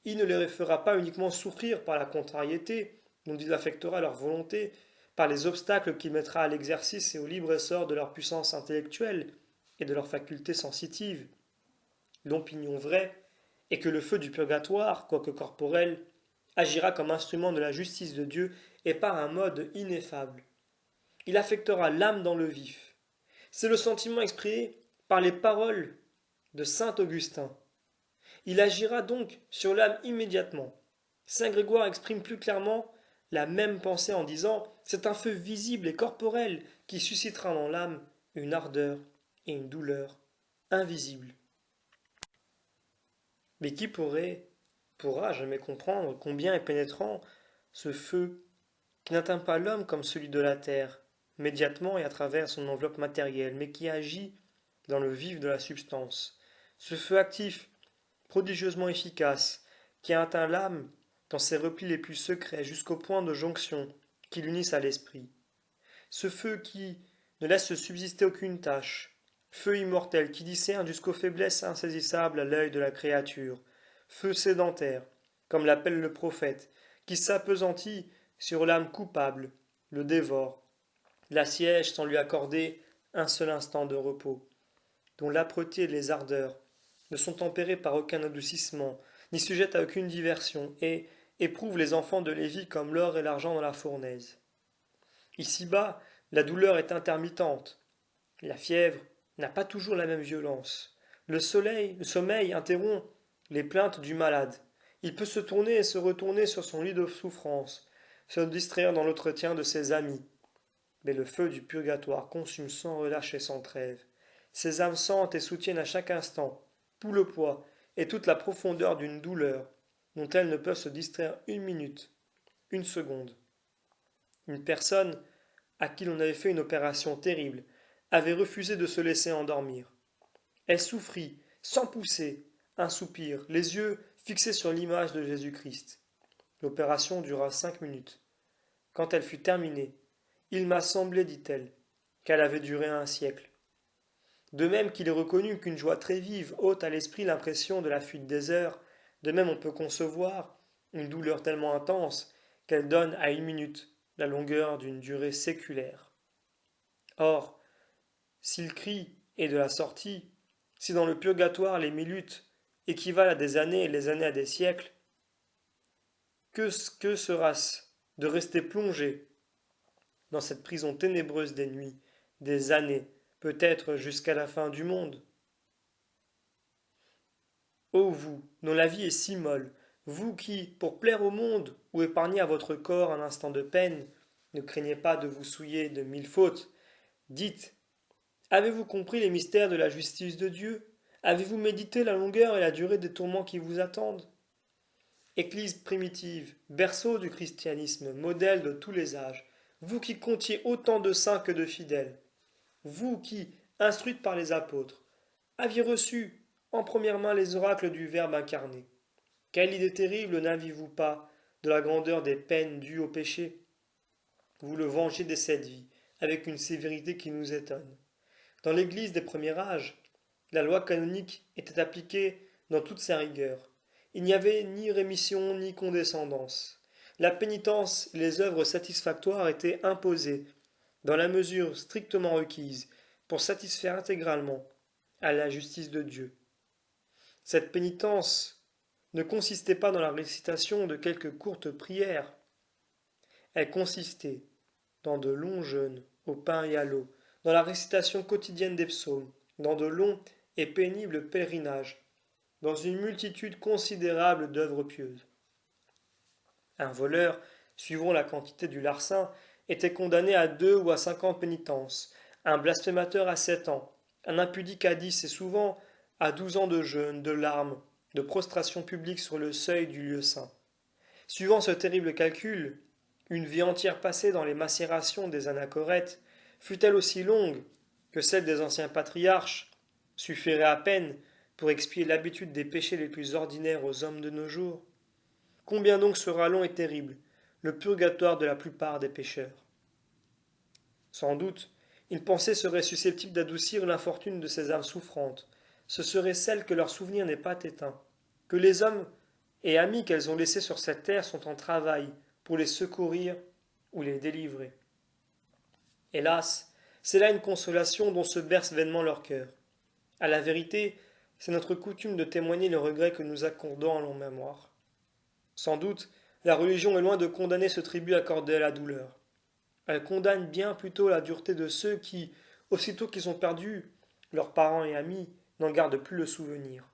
[SPEAKER 1] Il ne les fera pas uniquement souffrir par la contrariété dont il affectera leur volonté, par les obstacles qu'il mettra à l'exercice et au libre essor de leur puissance intellectuelle et de leurs facultés sensitives. L'opinion vraie est que le feu du purgatoire, quoique corporel, agira comme instrument de la justice de Dieu et par un mode ineffable. Il affectera l'âme dans le vif. C'est le sentiment exprimé par les paroles de saint Augustin. Il agira donc sur l'âme immédiatement. Saint Grégoire exprime plus clairement la même pensée en disant « C'est un feu visible et corporel qui suscitera dans l'âme une ardeur et une douleur invisibles. » Mais qui pourra jamais comprendre combien est pénétrant ce feu qui n'atteint pas l'homme comme celui de la terre, médiatement et à travers son enveloppe matérielle, mais qui agit dans le vif de la substance. Ce feu actif, prodigieusement efficace, qui a atteint l'âme dans ses replis les plus secrets jusqu'au point de jonction qui l'unissent à l'esprit. Ce feu qui ne laisse subsister aucune tache, feu immortel qui discerne jusqu'aux faiblesses insaisissables à l'œil de la créature, feu sédentaire, comme l'appelle le prophète, qui s'appesantit sur l'âme coupable, le dévore, l'assiège sans lui accorder un seul instant de repos, dont l'âpreté et les ardeurs ne sont tempérées par aucun adoucissement, ni sujettes à aucune diversion, et éprouvent les enfants de Lévi comme l'or et l'argent dans la fournaise. Ici-bas, la douleur est intermittente. La fièvre n'a pas toujours la même violence. Le sommeil interrompt les plaintes du malade. Il peut se tourner et se retourner sur son lit de souffrance, se distraire dans l'entretien de ses amis. Mais le feu du purgatoire consume sans relâche et sans trêve. Ces âmes sentent et soutiennent à chaque instant tout le poids et toute la profondeur d'une douleur dont elles ne peuvent se distraire une minute, une seconde. Une personne à qui l'on avait fait une opération terrible avait refusé de se laisser endormir. Elle souffrit, sans pousser, un soupir, les yeux fixés sur l'image de Jésus-Christ. L'opération dura 5 minutes. Quand elle fut terminée, il m'a semblé, dit-elle, qu'elle avait duré un siècle. De même qu'il est reconnu qu'une joie très vive ôte à l'esprit l'impression de la fuite des heures, de même on peut concevoir une douleur tellement intense qu'elle donne à une minute la longueur d'une durée séculaire. Or, si le cri est de la sortie, si dans le purgatoire les minutes équivalent à des années et les années à des siècles, que sera-ce de rester plongé dans cette prison ténébreuse des nuits, des années, peut-être jusqu'à la fin du monde? Ô vous, dont la vie est si molle, vous qui, pour plaire au monde ou épargner à votre corps un instant de peine, ne craignez pas de vous souiller de 1000 fautes, dites, avez-vous compris les mystères de la justice de Dieu? Avez-vous médité la longueur et la durée des tourments qui vous attendent? Église primitive, berceau du christianisme, modèle de tous les âges, vous qui comptiez autant de saints que de fidèles, vous qui, instruite par les apôtres, aviez reçu en première main les oracles du Verbe incarné, quelle idée terrible n'aviez-vous pas de la grandeur des peines dues au péché? Vous le vengez de cette vie, avec une sévérité qui nous étonne. Dans l'Église des premiers âges, la loi canonique était appliquée dans toute sa rigueur. Il n'y avait ni rémission ni condescendance. la pénitence et les œuvres satisfactoires étaient imposées, dans la mesure strictement requise, pour satisfaire intégralement à la justice de Dieu. Cette pénitence ne consistait pas dans la récitation de quelques courtes prières, elle consistait dans de longs jeûnes au pain et à l'eau, dans la récitation quotidienne des psaumes, dans de longs et pénibles pèlerinages, dans une multitude considérable d'œuvres pieuses. Un voleur, suivant la quantité du larcin, était condamné à 2 ou à 50 pénitences, un blasphémateur à 7 ans, un impudique à 10 et souvent à 12 ans de jeûne, de larmes, de prostration publique sur le seuil du lieu saint. Suivant ce terrible calcul, une vie entière passée dans les macérations des anachorètes, fût-elle aussi longue que celle des anciens patriarches, suffirait à peine pour expier l'habitude des péchés les plus ordinaires aux hommes de nos jours. Combien donc sera long et terrible le purgatoire de la plupart des pécheurs. Sans doute, une pensée serait susceptible d'adoucir l'infortune de ces âmes souffrantes. Ce serait celle que leur souvenir n'est pas éteint, que les hommes et amis qu'elles ont laissés sur cette terre sont en travail pour les secourir ou les délivrer. Hélas, c'est là une consolation dont se berce vainement leur cœur. À la vérité, c'est notre coutume de témoigner le regret que nous accordons en leur mémoire. Sans doute, la religion est loin de condamner ce tribut accordé à la douleur. Elle condamne bien plutôt la dureté de ceux qui, aussitôt qu'ils ont perdu leurs parents et amis, n'en gardent plus le souvenir.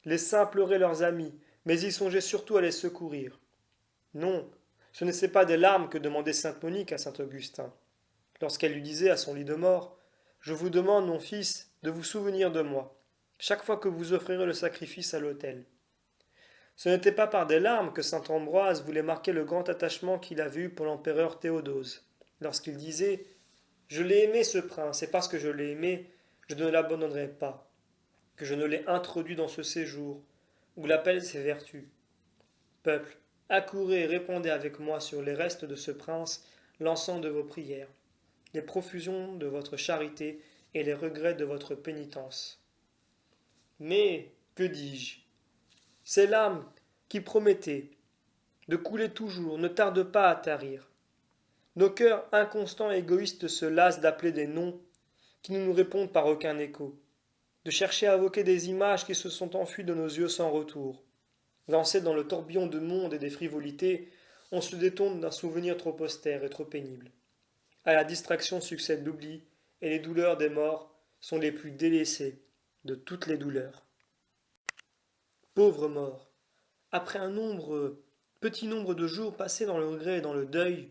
[SPEAKER 1] Les saints pleuraient leurs amis, mais ils songeaient surtout à les secourir. Non, ce n'était pas des larmes que demandait sainte Monique à saint Augustin, lorsqu'elle lui disait à son lit de mort, « Je vous demande, mon fils, de vous souvenir de moi, chaque fois que vous offrirez le sacrifice à l'autel. » Ce n'était pas par des larmes que saint Ambroise voulait marquer le grand attachement qu'il avait eu pour l'empereur Théodose, lorsqu'il disait « Je l'ai aimé ce prince, et parce que je l'ai aimé, je ne l'abandonnerai pas, que je ne l'ai introduit dans ce séjour, où l'appellent ses vertus. Peuple, accourez et répondez avec moi sur les restes de ce prince l'encens de vos prières, les profusions de votre charité et les regrets de votre pénitence. Mais, que dis-je? Ces larmes qui promettaient de couler toujours ne tardent pas à tarir. Nos cœurs inconstants et égoïstes se lassent d'appeler des noms qui ne nous répondent par aucun écho, de chercher à invoquer des images qui se sont enfuies de nos yeux sans retour. Lancés dans le tourbillon du monde et des frivolités, on se détourne d'un souvenir trop austère et trop pénible. À la distraction succède l'oubli, et les douleurs des morts sont les plus délaissées de toutes les douleurs. Pauvres morts, après petit nombre de jours passés dans le regret et dans le deuil,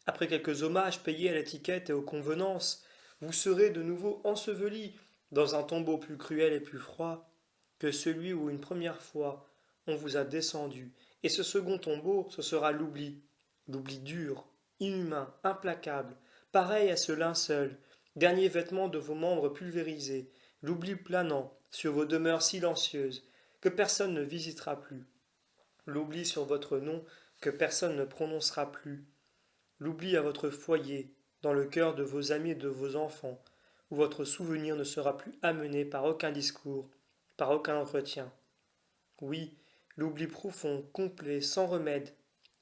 [SPEAKER 1] après quelques hommages payés à l'étiquette et aux convenances, vous serez de nouveau ensevelis dans un tombeau plus cruel et plus froid que celui où une première fois on vous a descendu, et ce second tombeau, ce sera l'oubli dur, inhumain, implacable, pareil à ce linceul, dernier vêtement de vos membres pulvérisés, l'oubli planant sur vos demeures silencieuses, que personne ne visitera plus, l'oubli sur votre nom que personne ne prononcera plus, l'oubli à votre foyer, dans le cœur de vos amis et de vos enfants, où votre souvenir ne sera plus amené par aucun discours, par aucun entretien. Oui, l'oubli profond, complet, sans remède,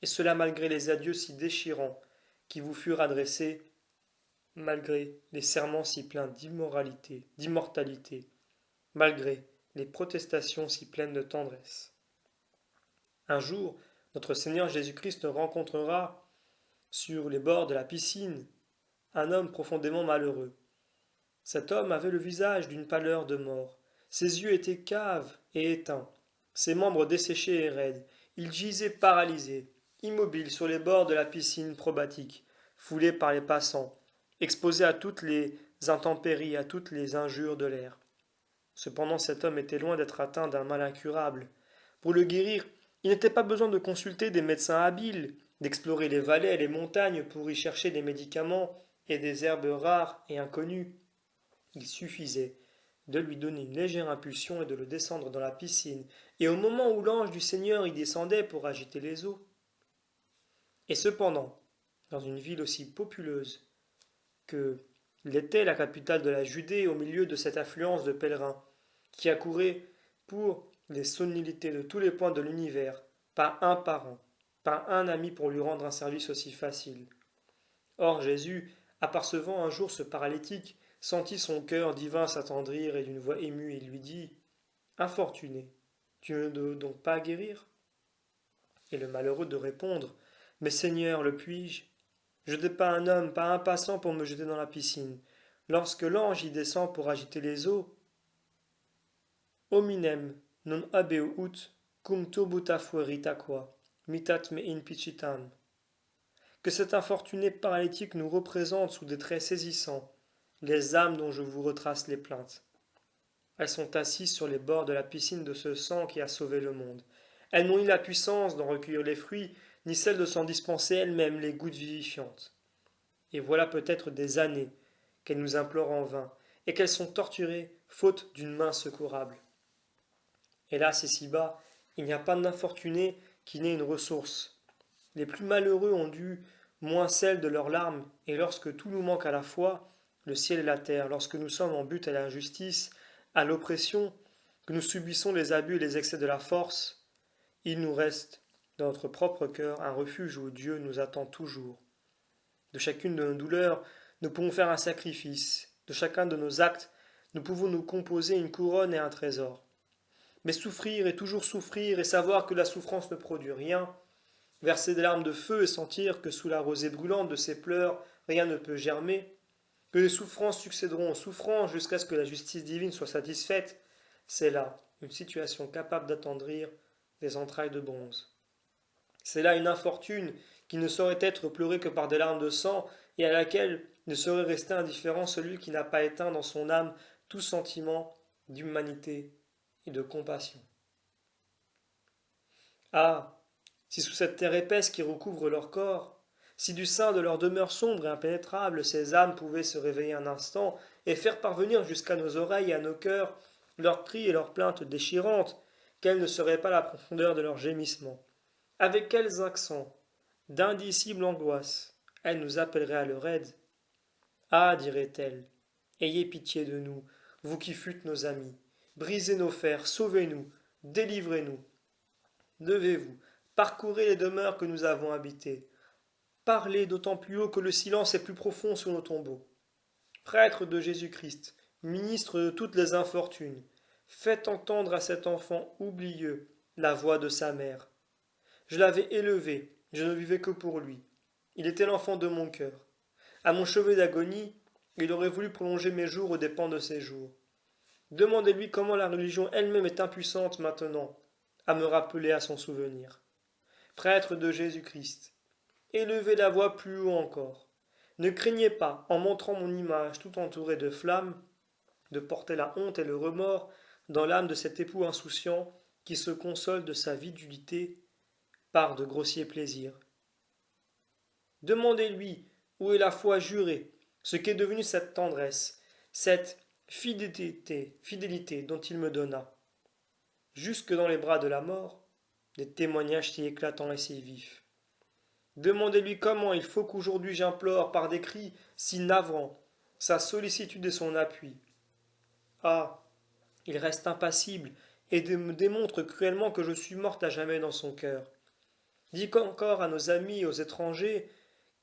[SPEAKER 1] et cela malgré les adieux si déchirants qui vous furent adressés, malgré les serments si pleins d'immoralité, d'immortalité, malgré les protestations si pleines de tendresse. Un jour, notre Seigneur Jésus-Christ rencontrera, sur les bords de la piscine, un homme profondément malheureux. Cet homme avait le visage d'une pâleur de mort. Ses yeux étaient caves et éteints, ses membres desséchés et raides. Il gisait paralysé, immobile sur les bords de la piscine probatique, foulé par les passants, exposé à toutes les intempéries, à toutes les injures de l'air. Cependant cet homme était loin d'être atteint d'un mal incurable. Pour le guérir, il n'était pas besoin de consulter des médecins habiles, d'explorer les vallées et les montagnes pour y chercher des médicaments et des herbes rares et inconnues. Il suffisait de lui donner une légère impulsion et de le descendre dans la piscine, et au moment où l'ange du Seigneur y descendait pour agiter les eaux. Et cependant, dans une ville aussi populeuse que l'était la capitale de la Judée, au milieu de cette affluence de pèlerins, qui accouraient pour les solennalités de tous les points de l'univers, pas un par an, pas un ami pour lui rendre un service aussi facile. Or Jésus, apercevant un jour ce paralytique, sentit son cœur divin s'attendrir et d'une voix émue il lui dit « Infortuné, tu ne veux donc pas guérir ?» Et le malheureux de répondre « Mais Seigneur, le puis-je ? Je n'ai pas un homme, pas un passant pour me jeter dans la piscine. Lorsque l'ange y descend pour agiter les eaux, hominem non habeo ut cum turbuta fuerit mitat me in picitam. Que cet infortuné paralytique nous représente sous des traits saisissants les âmes dont je vous retrace les plaintes. Elles sont assises sur les bords de la piscine de ce sang qui a sauvé le monde. Elles n'ont ni la puissance d'en recueillir les fruits, ni celle de s'en dispenser elles-mêmes les gouttes vivifiantes. Et voilà peut-être des années qu'elles nous implorent en vain, et qu'elles sont torturées, faute d'une main secourable. Hélas, ici-bas, il n'y a pas d'infortuné qui n'ait une ressource. Les plus malheureux ont dû moins celle de leurs larmes, et lorsque tout nous manque à la fois, le ciel et la terre, lorsque nous sommes en but à l'injustice, à l'oppression, que nous subissons les abus et les excès de la force, il nous reste, dans notre propre cœur, un refuge où Dieu nous attend toujours. De chacune de nos douleurs, nous pouvons faire un sacrifice. De chacun de nos actes, nous pouvons nous composer une couronne et un trésor. Mais souffrir et toujours souffrir et savoir que la souffrance ne produit rien, verser des larmes de feu et sentir que sous la rosée brûlante de ses pleurs, rien ne peut germer, que les souffrances succéderont aux souffrances jusqu'à ce que la justice divine soit satisfaite, c'est là une situation capable d'attendrir des entrailles de bronze. C'est là une infortune qui ne saurait être pleurée que par des larmes de sang et à laquelle ne serait resté indifférent celui qui n'a pas éteint dans son âme tout sentiment d'humanité et de compassion. Ah, si sous cette terre épaisse qui recouvre leur corps, si du sein de leur demeure sombre et impénétrable ces âmes pouvaient se réveiller un instant et faire parvenir jusqu'à nos oreilles et à nos cœurs leurs cris et leurs plaintes déchirantes, quelle ne serait pas la profondeur de leurs gémissements? Avec quels accents, d'indicibles angoisses, elles nous appelleraient à leur aide? Ah, dirait-elle, ayez pitié de nous, vous qui fûtes nos amis, brisez nos fers, sauvez-nous, délivrez-nous. Levez-vous, parcourez les demeures que nous avons habitées, parlez d'autant plus haut que le silence est plus profond sur nos tombeaux. Prêtre de Jésus-Christ, ministre de toutes les infortunes, faites entendre à cet enfant oublieux la voix de sa mère. Je l'avais élevé, je ne vivais que pour lui. Il était l'enfant de mon cœur. À mon chevet d'agonie, il aurait voulu prolonger mes jours aux dépens de ses jours. Demandez-lui comment la religion elle-même est impuissante maintenant à me rappeler à son souvenir. Prêtre de Jésus-Christ, élevez la voix plus haut encore. Ne craignez pas, en montrant mon image tout entourée de flammes, de porter la honte et le remords dans l'âme de cet époux insouciant qui se console de sa vidulité par de grossiers plaisirs. Demandez-lui où est la foi jurée, ce qu'est devenue cette tendresse, cette fidélité dont il me donna. Jusque dans les bras de la mort, des témoignages si éclatants et si vifs. Demandez-lui comment il faut qu'aujourd'hui j'implore par des cris si navrants sa sollicitude et son appui. Ah, il reste impassible et me démontre cruellement que je suis morte à jamais dans son cœur. Dites encore à nos amis et aux étrangers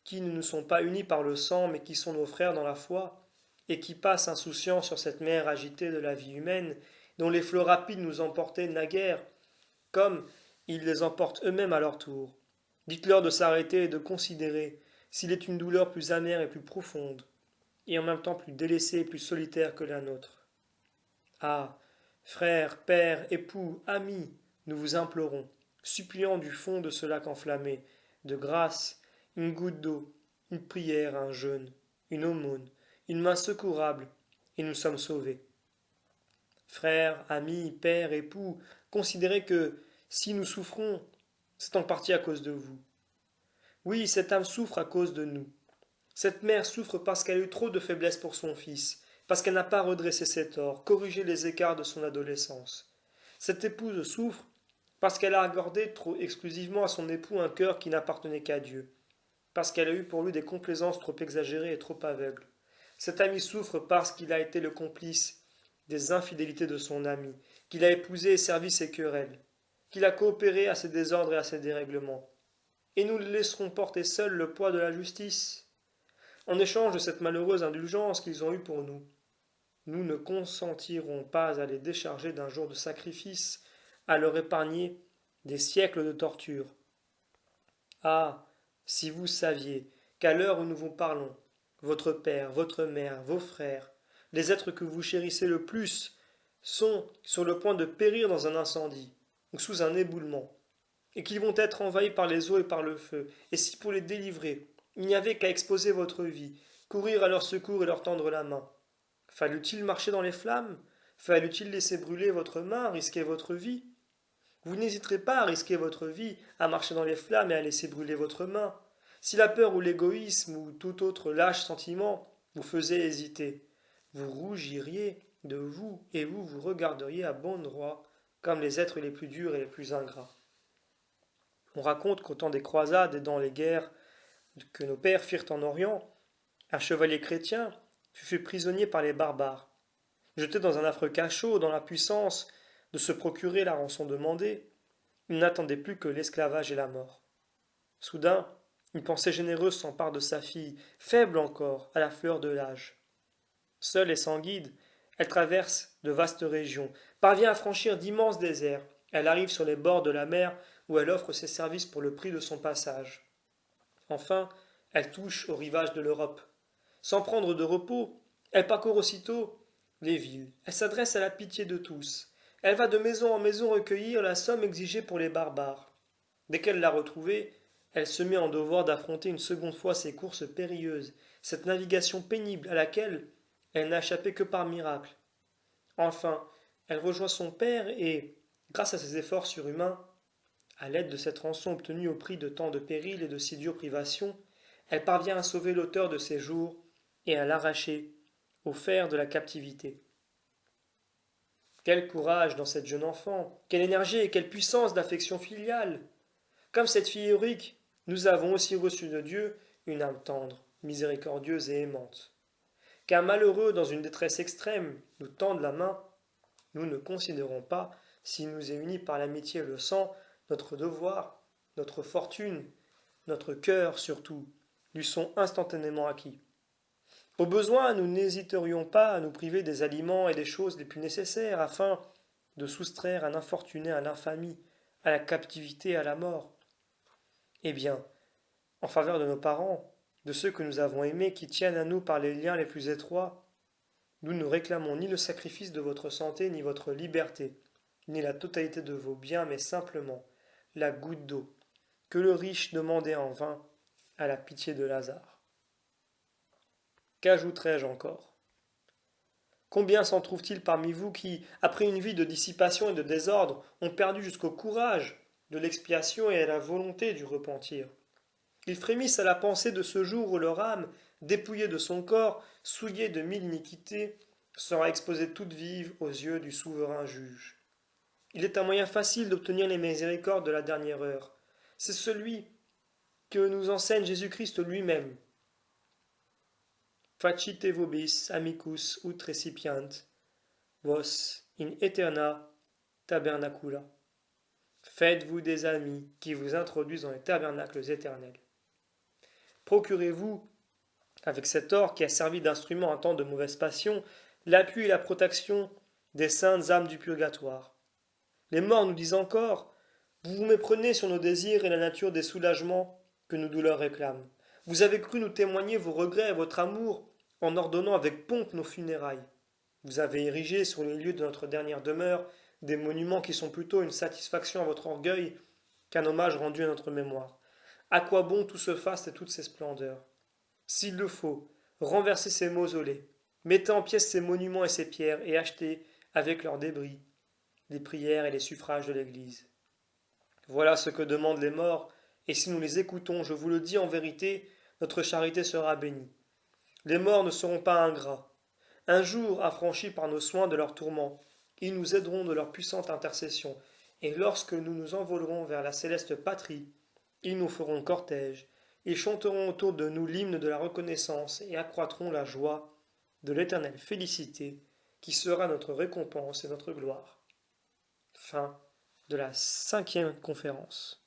[SPEAKER 1] qui ne nous sont pas unis par le sang mais qui sont nos frères dans la foi et qui passent insouciants sur cette mer agitée de la vie humaine dont les flots rapides nous emportaient naguère comme ils les emportent eux-mêmes à leur tour. Dites-leur de s'arrêter et de considérer s'il est une douleur plus amère et plus profonde, et en même temps plus délaissée et plus solitaire que la nôtre. Ah, frères, pères, époux, amis, nous vous implorons, suppliant du fond de ce lac enflammé, de grâce, une goutte d'eau, une prière, un jeûne, une aumône, une main secourable, et nous sommes sauvés. Frères, amis, pères, époux, considérez que, si nous souffrons, c'est en partie à cause de vous. Oui, cette âme souffre à cause de nous. Cette mère souffre parce qu'elle a eu trop de faiblesse pour son fils, parce qu'elle n'a pas redressé ses torts, corrigé les écarts de son adolescence. Cette épouse souffre parce qu'elle a accordé trop exclusivement à son époux un cœur qui n'appartenait qu'à Dieu, parce qu'elle a eu pour lui des complaisances trop exagérées et trop aveugles. Cet ami souffre parce qu'il a été le complice des infidélités de son ami, qu'il a épousé et servi ses querelles, qu'il a coopéré à ses désordres et à ses dérèglements. et nous les laisserons porter seuls le poids de la justice. En échange de cette malheureuse indulgence qu'ils ont eue pour nous, nous ne consentirons pas à les décharger d'un jour de sacrifice, à leur épargner des siècles de torture. Ah, si vous saviez qu'à l'heure où nous vous parlons, votre père, votre mère, vos frères, les êtres que vous chérissez le plus, sont sur le point de périr dans un incendie ou sous un éboulement, et qu'ils vont être envahis par les eaux et par le feu, et si pour les délivrer, il n'y avait qu'à exposer votre vie, courir à leur secours et leur tendre la main. Fallut-il marcher dans les flammes? Fallut-il laisser brûler votre main, risquer votre vie? Vous n'hésiterez pas à risquer votre vie, à marcher dans les flammes et à laisser brûler votre main. Si la peur ou l'égoïsme ou tout autre lâche sentiment vous faisait hésiter, vous rougiriez de vous et vous regarderiez à bon droit comme les êtres les plus durs et les plus ingrats. On raconte qu'au temps des croisades et dans les guerres que nos pères firent en Orient, un chevalier chrétien fut fait prisonnier par les barbares. Jeté dans un affreux cachot, dans la puissance de se procurer la rançon demandée, il n'attendait plus que l'esclavage et la mort. Soudain, une pensée généreuse s'empare de sa fille, faible encore, à la fleur de l'âge. Seule et sans guide, elle traverse de vastes régions, parvient à franchir d'immenses déserts. Elle arrive sur les bords de la mer où elle offre ses services pour le prix de son passage. Enfin, elle touche au rivage de l'Europe. Sans prendre de repos, elle parcourt aussitôt les villes. Elle s'adresse à la pitié de tous. Elle va de maison en maison recueillir la somme exigée pour les barbares. Dès qu'elle l'a retrouvée, elle se met en devoir d'affronter une seconde fois ces courses périlleuses, cette navigation pénible à laquelle elle n'a échappé que par miracle. Enfin, elle rejoint son père et, grâce à ses efforts surhumains, à l'aide de cette rançon obtenue au prix de tant de périls et de si dures privations, elle parvient à sauver l'auteur de ses jours et à l'arracher au fer de la captivité. Quel courage dans cette jeune enfant, quelle énergie et quelle puissance d'affection filiale! Comme cette fille héroïque, nous avons aussi reçu de Dieu une âme tendre, miséricordieuse et aimante. Qu'un malheureux dans une détresse extrême nous tende la main, nous ne considérons pas, s'il nous est uni par l'amitié et le sang, notre devoir, notre fortune, notre cœur surtout, lui sont instantanément acquis. Au besoin, nous n'hésiterions pas à nous priver des aliments et des choses les plus nécessaires afin de soustraire un infortuné à l'infamie, à la captivité, à la mort. Eh bien, en faveur de nos parents, de ceux que nous avons aimés, qui tiennent à nous par les liens les plus étroits, nous ne réclamons ni le sacrifice de votre santé, ni votre liberté, ni la totalité de vos biens, mais simplement la goutte d'eau que le riche demandait en vain à la pitié de Lazare. Qu'ajouterai-je encore? Combien s'en trouve-t-il parmi vous qui, après une vie de dissipation et de désordre, ont perdu jusqu'au courage de l'expiation et à la volonté du repentir? Ils frémissent à la pensée de ce jour où leur âme, dépouillée de son corps, souillée de mille iniquités, sera exposée toute vive aux yeux du souverain juge. Il est un moyen facile d'obtenir les miséricordes de la dernière heure. C'est celui que nous enseigne Jésus-Christ lui-même. Facite vobis amicus ut recipient, vos in aeterna tabernacula. Faites-vous des amis qui vous introduisent dans les tabernacles éternels. Procurez-vous, avec cet or qui a servi d'instrument en temps de mauvaise passion, l'appui et la protection des saintes âmes du purgatoire. Les morts nous disent encore: vous vous méprenez sur nos désirs et la nature des soulagements que nos douleurs réclament. Vous avez cru nous témoigner vos regrets et votre amour en ordonnant avec pompe nos funérailles. Vous avez érigé sur les lieux de notre dernière demeure des monuments qui sont plutôt une satisfaction à votre orgueil qu'un hommage rendu à notre mémoire. À quoi bon tout ce faste et toutes ces splendeurs? S'il le faut, renversez ces mausolées, mettez en pièces ces monuments et ces pierres, et achetez, avec leurs débris, les prières et les suffrages de l'Église. Voilà ce que demandent les morts, et si nous les écoutons, je vous le dis en vérité, notre charité sera bénie. Les morts ne seront pas ingrats. Un jour, affranchis par nos soins de leurs tourments, ils nous aideront de leur puissante intercession, et lorsque nous nous envolerons vers la céleste patrie, ils nous feront cortège, ils chanteront autour de nous l'hymne de la reconnaissance et accroîtront la joie de l'éternelle félicité qui sera notre récompense et notre gloire. Fin de la 5e conférence.